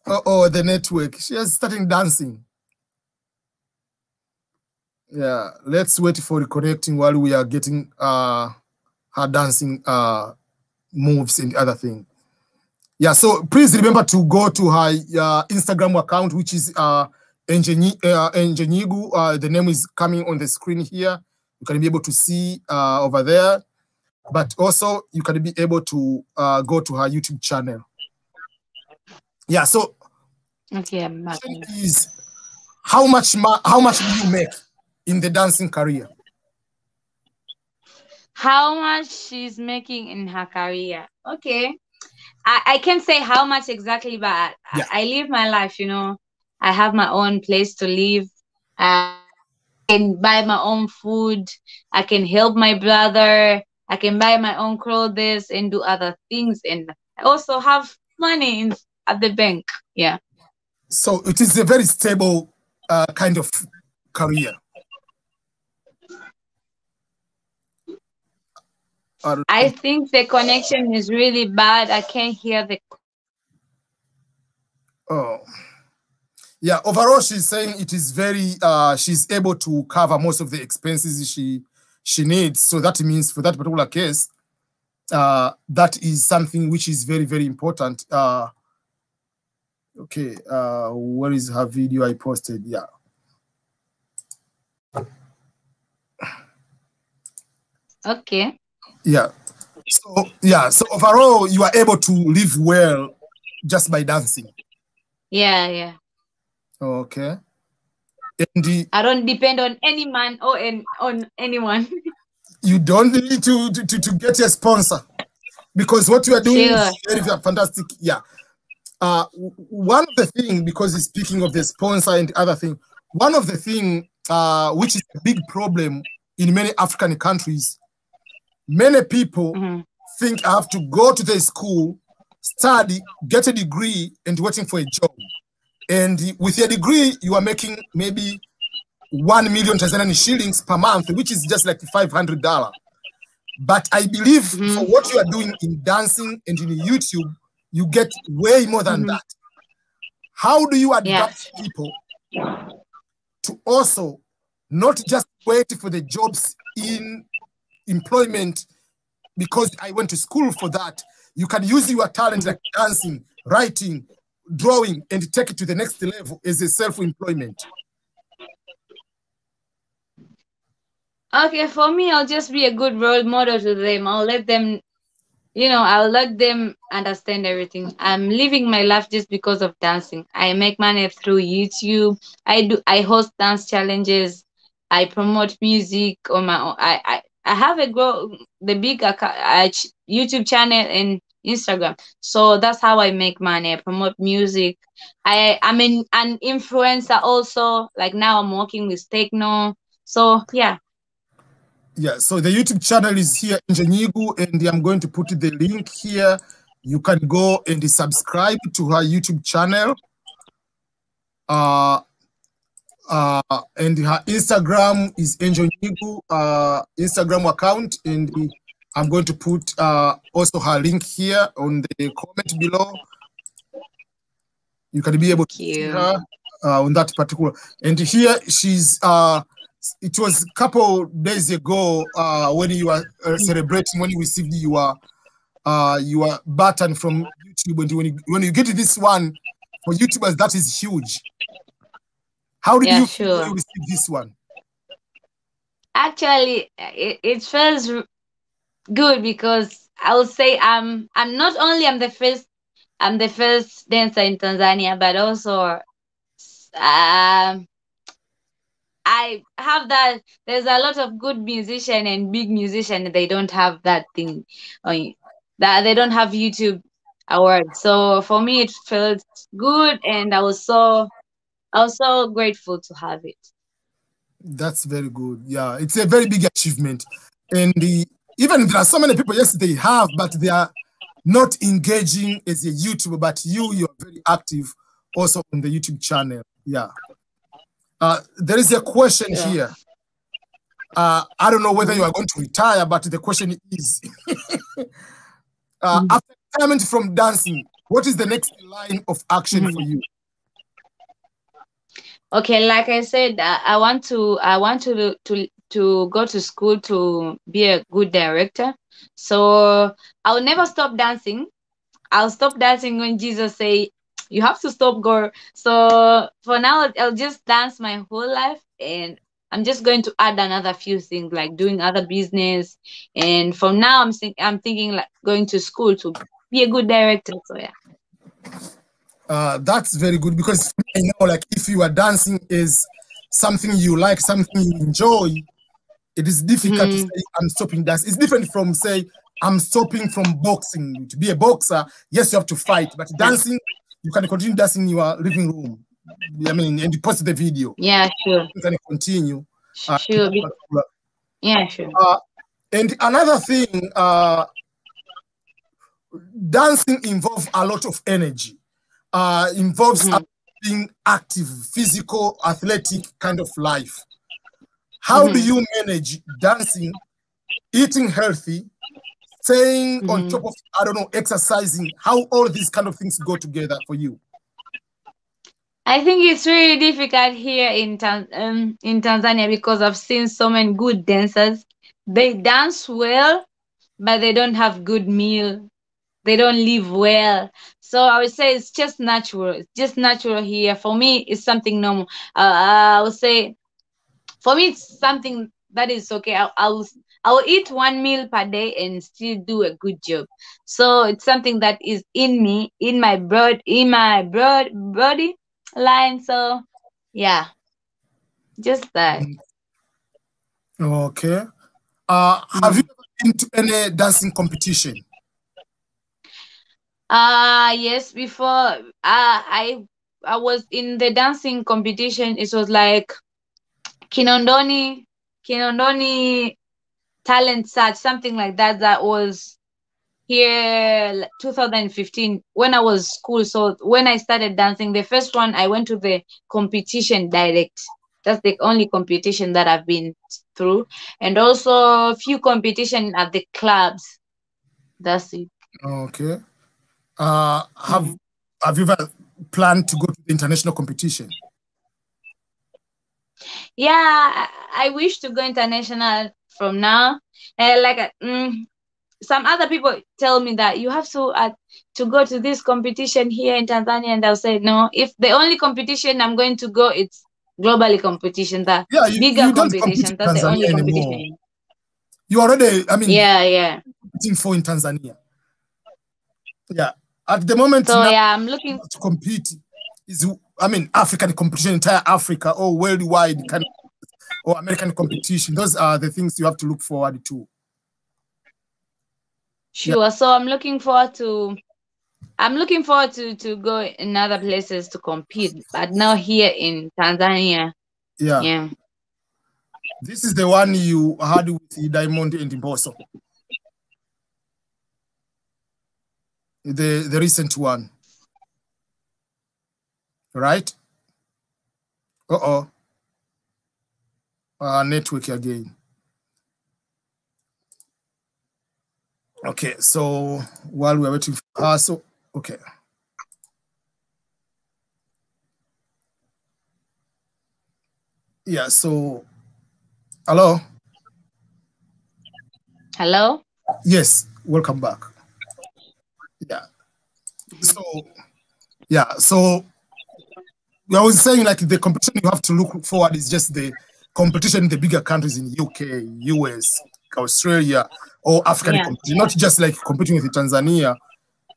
Oh, the network. She is starting dancing. Yeah, let's wait for reconnecting while we are getting her dancing moves and other thing. Yeah, so please remember to go to her Instagram account, which is Nyigu. The name is coming on the screen here. You can be able to see over there, but also you can be able to go to her YouTube channel. Yeah, so okay, is how much do you make in the dancing career? How much she's making in her career? Okay. I can't say how much exactly, but yeah. I live my life, I have my own place to live. I can buy my own food. I can help my brother. I can buy my own clothes and do other things. And I also have money at the bank. Yeah. So it is a very stable kind of career. I think the connection is really bad. I can't hear the. Oh, yeah. Overall, she's saying it is very. She's able to cover most of the expenses she needs. So that means for that particular case, that is something which is very, very important. Okay. Where is her video I posted? Yeah. Okay. Yeah. So overall, you are able to live well just by dancing. Yeah. Okay. And I don't depend on any man or on anyone. You don't need to get a sponsor because what you are doing is very, very fantastic. Yeah. One of the things, because speaking of the sponsor and other thing, one of the things which is a big problem in many African countries, many people think I have to go to the school, study, get a degree, and waiting for a job. And with your degree, you are making maybe 1 million Tanzanian shillings per month, which is just like $500. But I believe for what you are doing in dancing and in YouTube, you get way more than that. How do you Yeah. advise people to also not just wait for the jobs in employment because I went to school for that? You can use your talent like dancing, writing, drawing, and take it to the next level as a self-employment. Okay, for me, I'll just be a good role model to them. I'll let them, I'll let them understand everything. I'm living my life just because of dancing. I make money through YouTube. I host dance challenges. I promote music on my own. I have the big YouTube channel and Instagram. So that's how I make money. I promote music. I'm an influencer also. Like now I'm working with Techno. So yeah. Yeah, so the YouTube channel is here, Nyigu, and I'm going to put the link here. You can go and subscribe to her YouTube channel. And her Instagram is Angel Nyigu, Instagram account, and I'm going to put also her link here on the comment below. You can be able to see her on that particular. And here she's it was a couple days ago when you were celebrating, when you received your button from YouTube, and when you get this one for YouTubers, that is huge. How did you feel when you received this one? Actually, it feels good because I would say I'm not only I'm the first dancer in Tanzania, but also I have that. There's a lot of good musician and big musician. They don't have that thing, that they don't have YouTube awards. So for me, it felt good, and I was so grateful to have it. That's very good. Yeah, it's a very big achievement, and even there are so many people. Yes, they have, but they are not engaging as a YouTuber. But you're very active also on the YouTube channel. Yeah. There is a question here. I don't know whether you are going to retire, but the question is, after retirement from dancing, what is the next line of action for you? Okay, like I said, I want to go to school to be a good director. So I'll never stop dancing. I'll stop dancing when Jesus say you have to stop, girl. So for now, I'll just dance my whole life, and I'm just going to add another few things like doing other business. And from now, I'm thinking like going to school to be a good director. So yeah. That's very good, because I know, like, if you are dancing is something you like, something you enjoy, it is difficult to say I'm stopping dance. It's different from say I'm stopping from boxing. To be a boxer, yes, you have to fight, but dancing, you can continue dancing in your living room. I mean, and you post the video. Yeah, sure. You can continue. Sure. Yeah, sure. And another thing, dancing involves a lot of energy. Involves being active, physical, athletic kind of life. How do you manage dancing, eating healthy, staying on top of, I don't know, exercising? How all these kind of things go together for you? I think it's really difficult here in Tanzania because I've seen so many good dancers. They dance well, but they don't have good meal. They don't live well. So I would say it's just natural. It's just natural here. For me, it's something normal. I would say for me, it's something that is okay. I'll eat one meal per day and still do a good job. So it's something that is in me, in my body line. So yeah, just that. Okay. Have you ever been to any dancing competition? Yes, before I was in the dancing competition. It was like Kinondoni talent search, something like that. That was here 2015 when I was school. So when I started dancing, the first one I went to the competition direct. That's the only competition that I've been through, and also a few competition at the clubs. That's it. Okay. Have you ever plan to go to the international competition? Yeah, I wish to go international from now. Some other people tell me that you have to go to this competition here in Tanzania, and I'll say no. If the only competition I'm going to go, it's globally competition, the bigger you don't compete competition. in That's the Tanzania only anymore. competition. You already, I mean, yeah, competing for in Tanzania. Yeah, at the moment so now, yeah, I'm looking to compete is, I mean, African competition, entire Africa, or worldwide or American competition. Those are the things you have to look forward to. Sure. Yeah. So I'm looking forward to go in other places to compete, but not here in Tanzania. Yeah. This is the one you had with Diamond and Mboso. The recent one. Right? Network again. Okay, so while we're waiting for her, so okay. Yeah, so hello? Hello? Yes, welcome back. Yeah. So I was saying, like, the competition you have to look forward is just the competition in the bigger countries in UK, US, Australia, or African competition, not just like competing with Tanzania.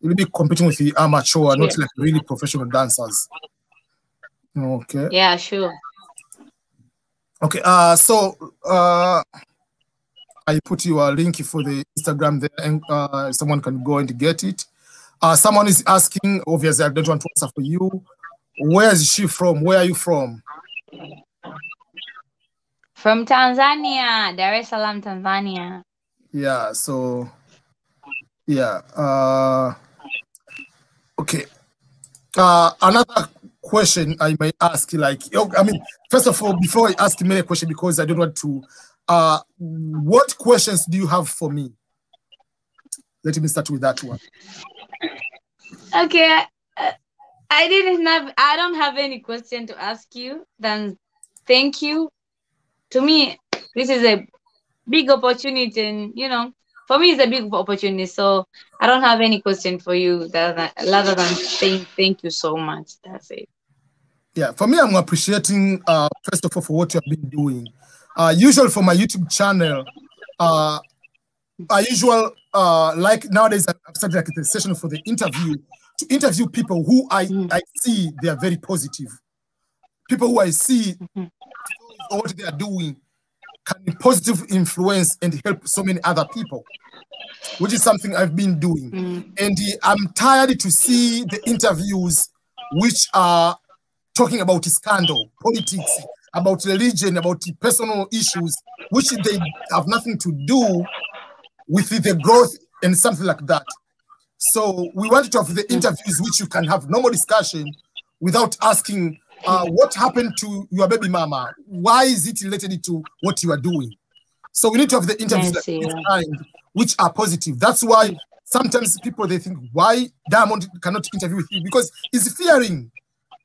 You'll be competing with the amateur, not like really professional dancers. Okay. Yeah, sure. Okay. So I put you a link for the Instagram there, and someone can go and get it. Someone is asking, obviously, I don't want to answer for you. Where is she from? Where are you from? From Tanzania, Dar es Salaam, Tanzania. Yeah, so, yeah. Okay. Another question I may ask, like, I mean, first of all, before I ask me a question, because I don't want to, what questions do you have for me? Let me start with that one. Okay. I don't have any question to ask you. Then thank you. To me, this is a big opportunity, and for me, it's a big opportunity. So I don't have any question for you other than saying thank you so much. That's it. Yeah, for me, I'm appreciating, first of all, for what you have been doing. Usually for my YouTube channel, like nowadays, I've started like a session for the interview, to interview people who I see they are very positive. People who I see what they are doing can be positive influence and help so many other people, which is something I've been doing. And I'm tired to see the interviews which are talking about scandal, politics, about religion, about personal issues, which they have nothing to do with the growth and something like that. So we wanted to have the interviews which you can have normal discussion without asking, what happened to your baby mama? Why is it related to what you are doing? So we need to have the interviews like this kind, which are positive. That's why sometimes people, they think, why Diamond cannot interview with you? Because he's fearing.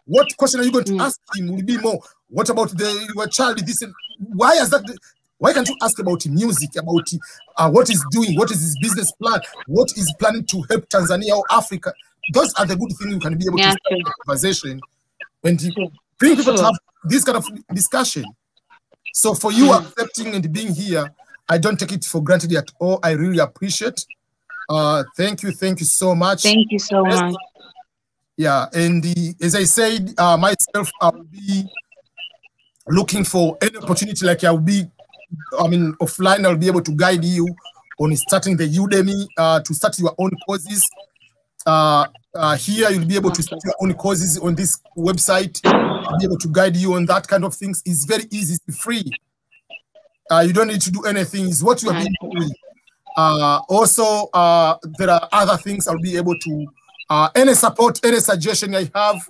What question are you going to ask him? Will be more, what about your child? This, why is that? Why can't you ask about music, about what he's doing, what is his business plan, what is planning to help Tanzania or Africa? Those are the good things you can be able to start a conversation and bring people to have this kind of discussion. So for you accepting and being here, I don't take it for granted at all. I really appreciate. Thank you so much. Thank you so much. Yeah, and as I said, myself, I'll be looking for any opportunity. Like offline, I'll be able to guide you on starting the Udemy, to start your own courses. Here, you'll be able to start your own courses on this website. I'll be able to guide you on that kind of things. It's very easy, it's free. You don't need to do anything. It's what you have been doing. Also, there are other things I'll be able to, any support, any suggestion I have,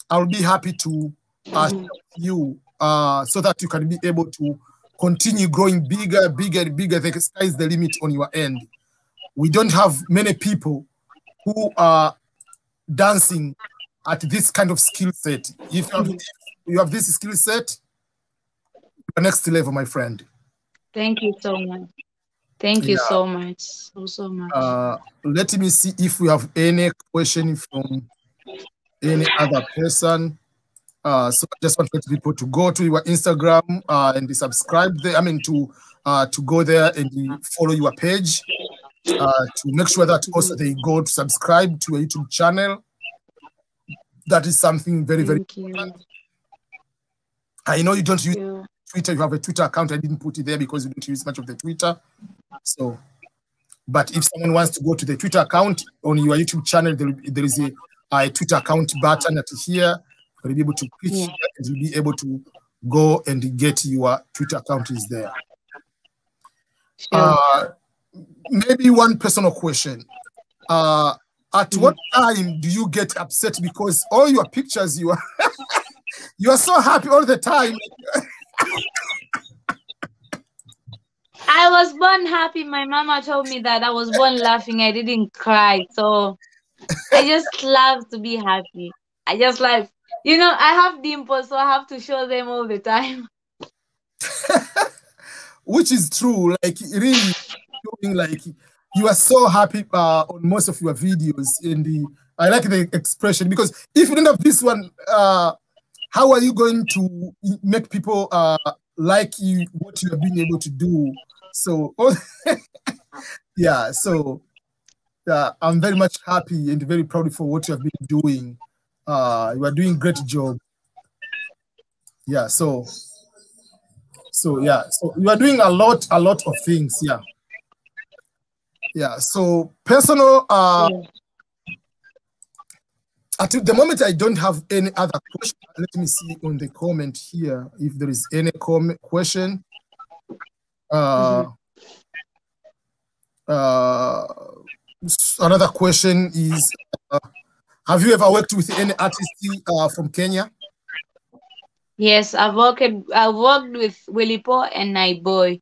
I'll be happy to share with you, so that you can be able to continue growing bigger. The sky is the limit on your end. We don't have many people who are dancing at this kind of skill set. If you have this skill set, you're next level, my friend. Thank you so much. Thank you so much. So much. Let me see if we have any question from any other person. So I just want people to go to your Instagram and subscribe there. I mean, to go there and follow your page. To make sure that also they go to subscribe to a YouTube channel. That is something very, very important. I know you don't use Twitter. You have a Twitter account. I didn't put it there because you don't use much of the Twitter. So, but if someone wants to go to the Twitter account on your YouTube channel, there is a Twitter account button at here. You'll be able to click here and you'll be able to go and get your Twitter account is there. Maybe one personal question. At what time do you get upset because all your pictures you are you are so happy all the time? I was born happy. My mama told me that I was born laughing. I didn't cry. So I just love to be happy. I just like, you know, I have dimples, so I have to show them all the time. Which is true. Like, really, like you are so happy on most of your videos. I like the expression, because if you don't have this one, how are you going to make people like you, what you have been able to do? So, yeah, so I'm very much happy and very proud for what you have been doing. You are doing a great job. Yeah, so yeah, so you are doing a lot of things. Yeah, so personal, at the moment I don't have any other question. Let me see on the comment here if there is any question. Another question is, have you ever worked with any artist from Kenya? Yes, I've worked with Willie Paul and Naiboy.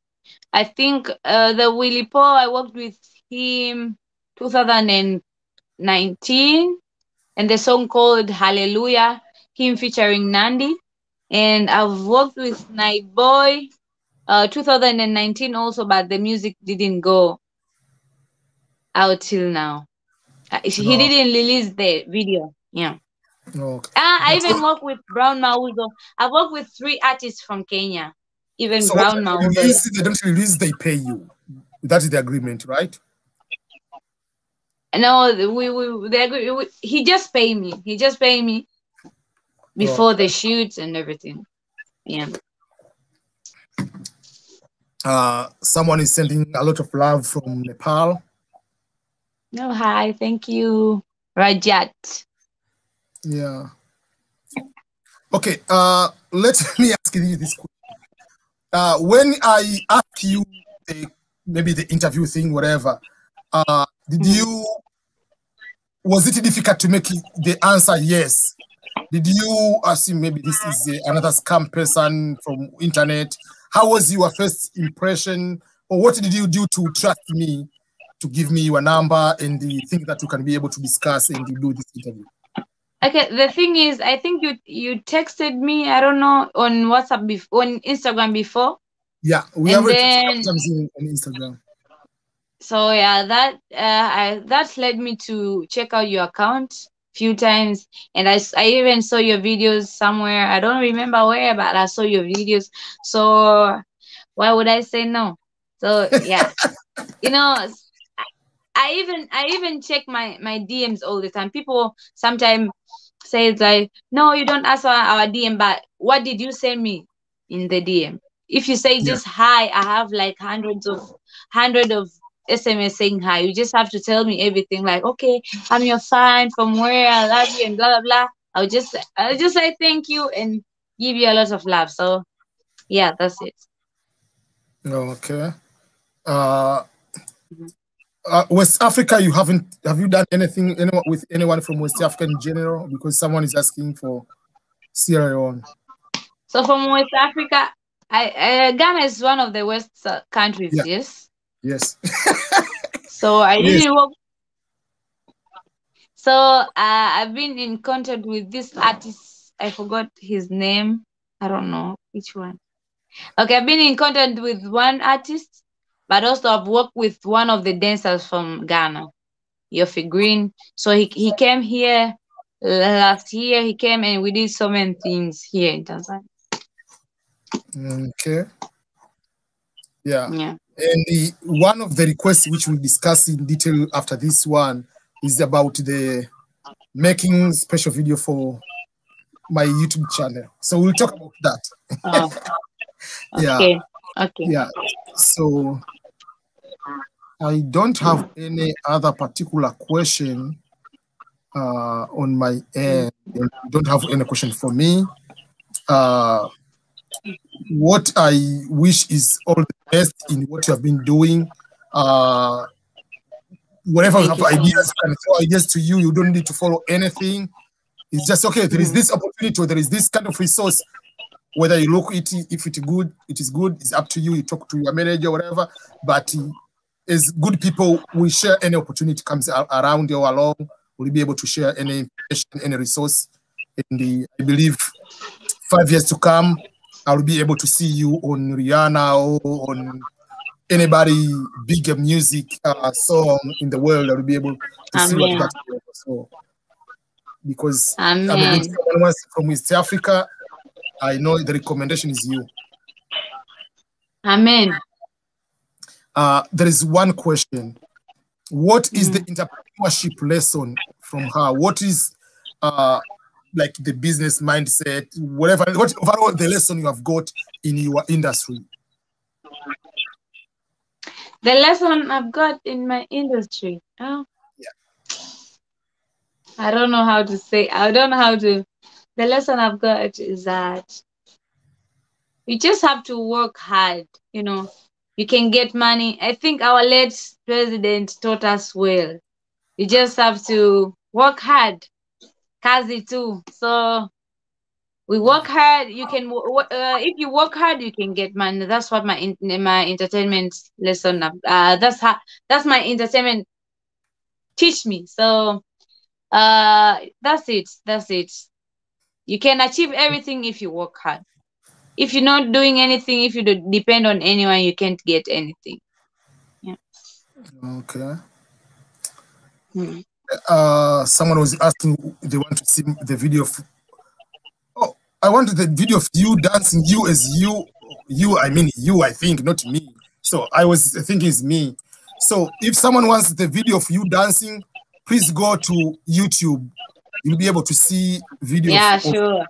I think the Willie Paul, I worked with him 2019, and the song called Hallelujah, him featuring Nandi. And I've worked with Naiboy 2019 also, but the music didn't go out till now. He didn't release the video. Yeah. Okay. I even work with Brown Mauzo. I've worked with 3 artists from Kenya. Even so Brown Mauzo. They don't release, they pay you. That is the agreement, right? No, he just paid me. He just paid me before the shoots and everything. Yeah. Someone is sending a lot of love from Nepal. Oh, hi, thank you, Rajat. Yeah. Okay. Let me ask you this question. When I ask you maybe the interview thing, whatever, was it difficult to make the answer yes? Did you assume maybe this is another scam person from internet? How was your first impression, or what did you do to trust me, to give me your number and the thing that you can be able to discuss and do this interview? Okay, the thing is, I think you texted me, I don't know, on WhatsApp on Instagram before. Yeah, we have sometimes on Instagram. So yeah, that led me to check out your account few times, and I even saw your videos somewhere. I don't remember where, but I saw your videos. So why would I say no? So yeah, you know, I even check my DMs all the time. People sometimes say it's like, no, you don't answer our DM, but what did you send me in the DM? If you say just hi, I have like hundred of SMS saying hi. You just have to tell me everything, like, okay, I'm your fan from where, I love you, and blah blah blah. I'll just say thank you and give you a lot of love. So yeah, that's it. Okay. West Africa, have you done anything with anyone from West Africa in general? Because someone is asking for Sierra Leone. So from West Africa, Ghana is one of the West countries. Yes. Yes. So I didn't work. So I've been in contact with this artist. I forgot his name. I don't know which one. Okay, I've been in contact with one artist, but also I've worked with one of the dancers from Ghana, Yofi Green. So he came here last year. He came and we did so many things here in Tanzania. Okay. Yeah. Yeah. And one of the requests which we'll discuss in detail after this one is about the making special video for my YouTube channel. So we'll talk about that. Oh, Yeah. okay. Okay. Yeah. So I don't have any other particular question on my end. You don't have any question for me. What I wish is all the best in what you have been doing. Whenever you have ideas, you can throw ideas to you. You don't need to follow anything. It's just, okay, there is this opportunity or there is this kind of resource. Whether you look at it, if it's good, it is good. It's up to you. You talk to your manager, whatever. But as good people, we share any opportunity comes around or along. We'll be able to share any information, any resource. And I believe 5 years to come, I'll be able to see you on Rihanna or on anybody bigger music song in the world. I'll be able to see what that's so. Because I mean, someone from East Africa, I know the recommendation is you. Amen. There is one question. What is the entrepreneurship lesson from her? What is like the business mindset, whatever, what overall the lesson you have got in your industry? The lesson I've got in my industry. Oh. Yeah. I don't know how to say. I don't know how to. The lesson I've got is that you just have to work hard. You know, you can get money. I think our late president taught us well. You just have to work hard. Kazi too. So we work hard. You can, if you work hard, you can get money. That's what my entertainment lesson. That's my entertainment teach me. So that's it. That's it. You can achieve everything if you work hard. If you're not doing anything, if you depend on anyone, you can't get anything. Yeah. Okay. Someone was asking, they want to see the video of, oh, I wanted the video of you dancing, you as you, I mean you, I think, not me. So I was thinking it's me. So if someone wants the video of you dancing, please go to YouTube. You'll be able to see video. Yeah, sure.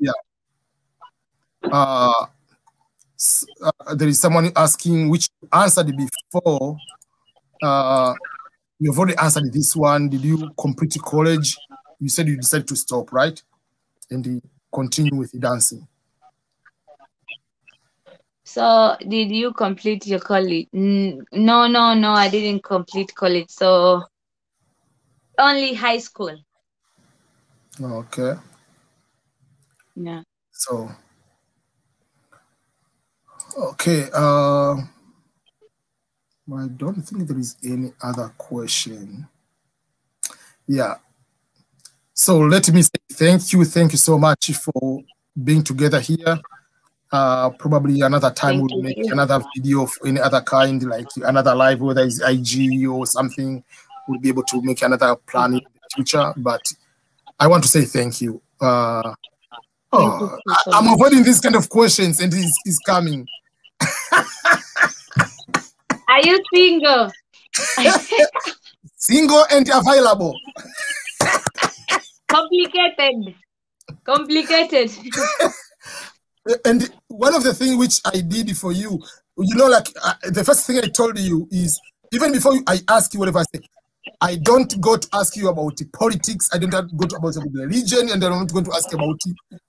There is someone asking, which you answered before. You've already answered this one. Did you complete college? You said you decided to stop, right? And continue with the dancing. So, did you complete your college? No, I didn't complete college. So, only high school. Okay. Yeah. So, okay. I don't think there is any other question. Yeah. So let me say thank you so much for being together here. Probably another time we'll make another video of any other kind, like another live, whether it's IG or something. We'll be able to make another plan in the future. But I want to say thank you. I'm avoiding these kind of questions, and he's coming. Are you single? Single and available. Complicated. And one of the things which I did for you, you know, like the first thing I told you is, even before I ask you whatever I say, I don't go to ask you about politics. I don't go to about religion, and I'm not going to ask about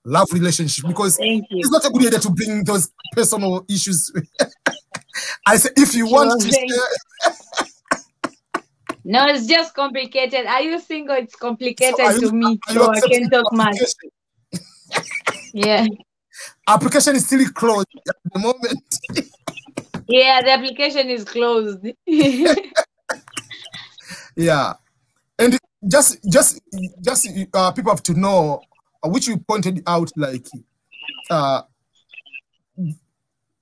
love relationship, because it's not a good idea to bring those personal issues. I say, if you want to share. No, it's just complicated. Are you single? It's complicated to me, so I can't talk much. Yeah. Application is still closed at the moment. Yeah, the application is closed. Yeah. And just people have to know, which you pointed out, like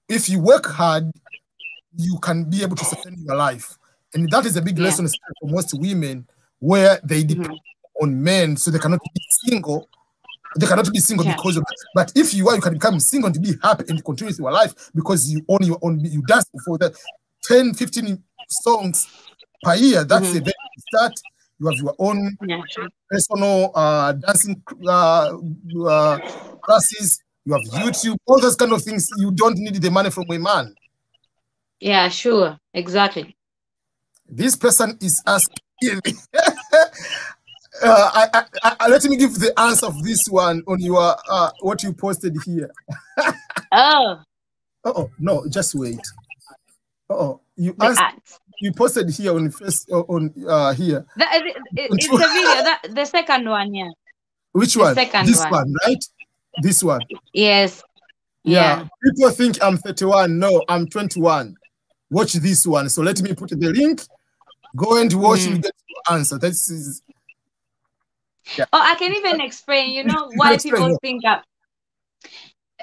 if you work hard, you can be able to sustain your life, and that is a big lesson for most women, where they depend on men, so they cannot be single. They cannot be single because of that. But if you are, you can become single and be happy and continue with your life because you own your own. You dance for the 10, 15 songs per year. That's a very good start. You have your own personal dancing classes. You have YouTube, all those kind of things. You don't need the money from a man. Yeah, sure, exactly. This person is asking. Let me give the answer of this one on your what you posted here. No, just wait. You posted here on first on here. It's a video. The second one, yeah. Which one? This one, right? This one. Yes. Yeah. People think I'm 31. No, I'm 21. Watch this one. So let me put the link. Go and watch and get your answer. This is. Yeah. Oh, I can even explain. You know why people think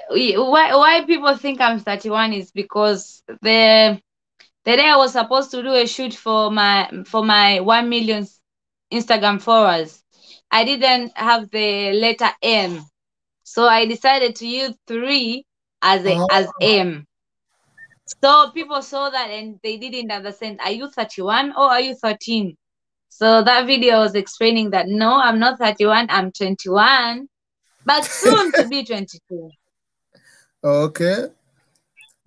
why people think I'm 31 is because the day I was supposed to do a shoot for my 1 million Instagram followers, I didn't have the letter M, so I decided to use 3 as M. So people saw that and they didn't understand. Are you 31 or are you 13? So that video was explaining that no, I'm not 31, I'm 21, but soon to be 22. Okay.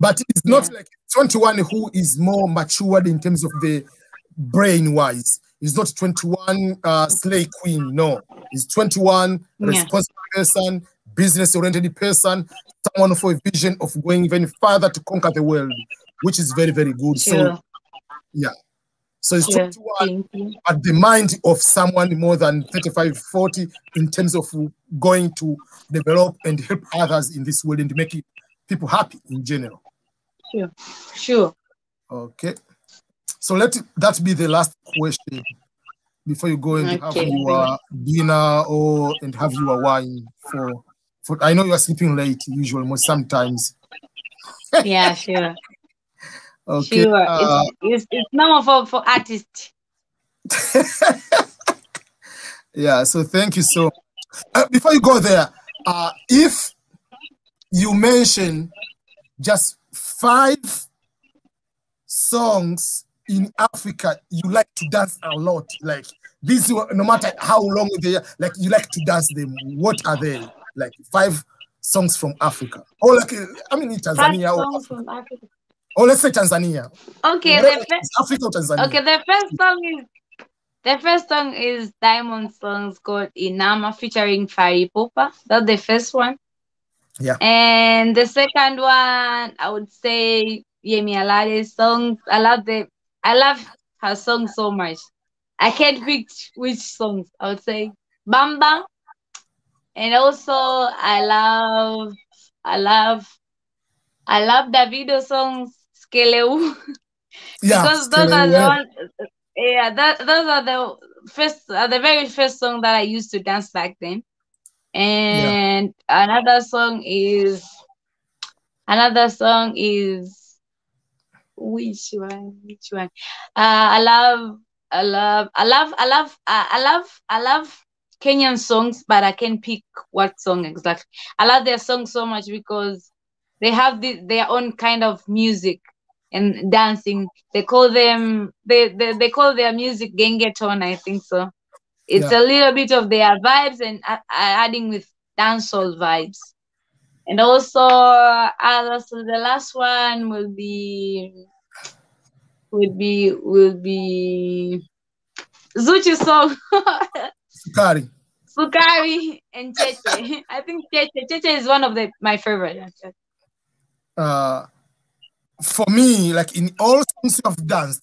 But it's not like 21 who is more matured in terms of the brain-wise. It's not 21 slay queen, no. It's 21 responsible person, business-oriented person, someone for a vision of going even further to conquer the world, which is very, very good. Sure. So, yeah. So it's 21, but the mind of someone more than 35, 40 in terms of going to develop and help others in this world and make people happy in general. Sure. Okay. So let that be the last question before you go and have your dinner and have your wine for I know you are sleeping late usually, most sometimes. Yeah, sure. Okay. Sure. It's normal for artists. Yeah, so thank you so much. Before you go there, if you mention just 5 songs in Africa you like to dance a lot, like this, no matter how long they are, like you like to dance them, what are they? Like 5 songs from Africa, or like I mean Tanzania, 5 songs from Africa. Or let's say Tanzania. Okay, Africa or Tanzania. Okay, the first song is Diamond Song's called Inama featuring Fari Ipupa. That's the first one. Yeah. And the second one, I would say Yemi Alade's songs. I love her song so much. I can't pick which songs. I would say Bamba. And also I love Davido songs, Skeleu. Because those are the ones, those are the very first song that I used to dance back then. And another song is which one? I love Kenyan songs, but I can't pick what song exactly. I love their songs so much because they have their own kind of music and dancing. They call them they call their music gengeton, I think so. It's a little bit of their vibes and adding with dancehall vibes. And also so the last one will be Zuchu song. Sukari and Cheche. I think Cheche is one of my favorite. For me, like in all songs of dance,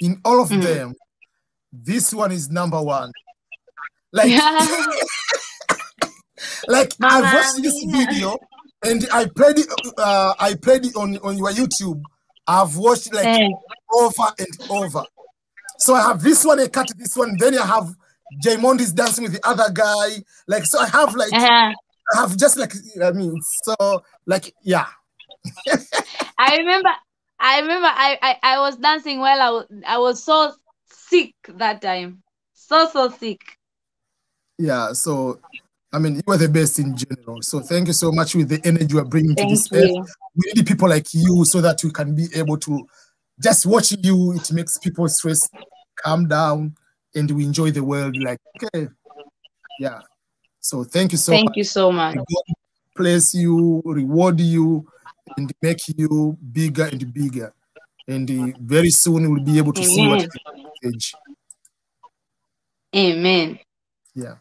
in all of them, this one is number 1. Like, like I've watched this video and I played it on your YouTube. I've watched like over and over. So I have this one, I cut this one, then I have Jaymond is dancing with the other guy. Like, so I have like, I have just like, I mean, so like, yeah. I remember I was dancing while I was so sick that time. So sick. Yeah, so I mean, you are the best in general. So thank you so much with the energy you are bringing to this Thank earth. you. We need people like you so that we can be able to just watching you. It makes people stress calm down and we enjoy the world. Like, okay, yeah. So thank you so much. Thank you so much. God bless you, reward you, and make you bigger and bigger. And very soon we'll be able to see what Amen. you stage. Amen. Yeah.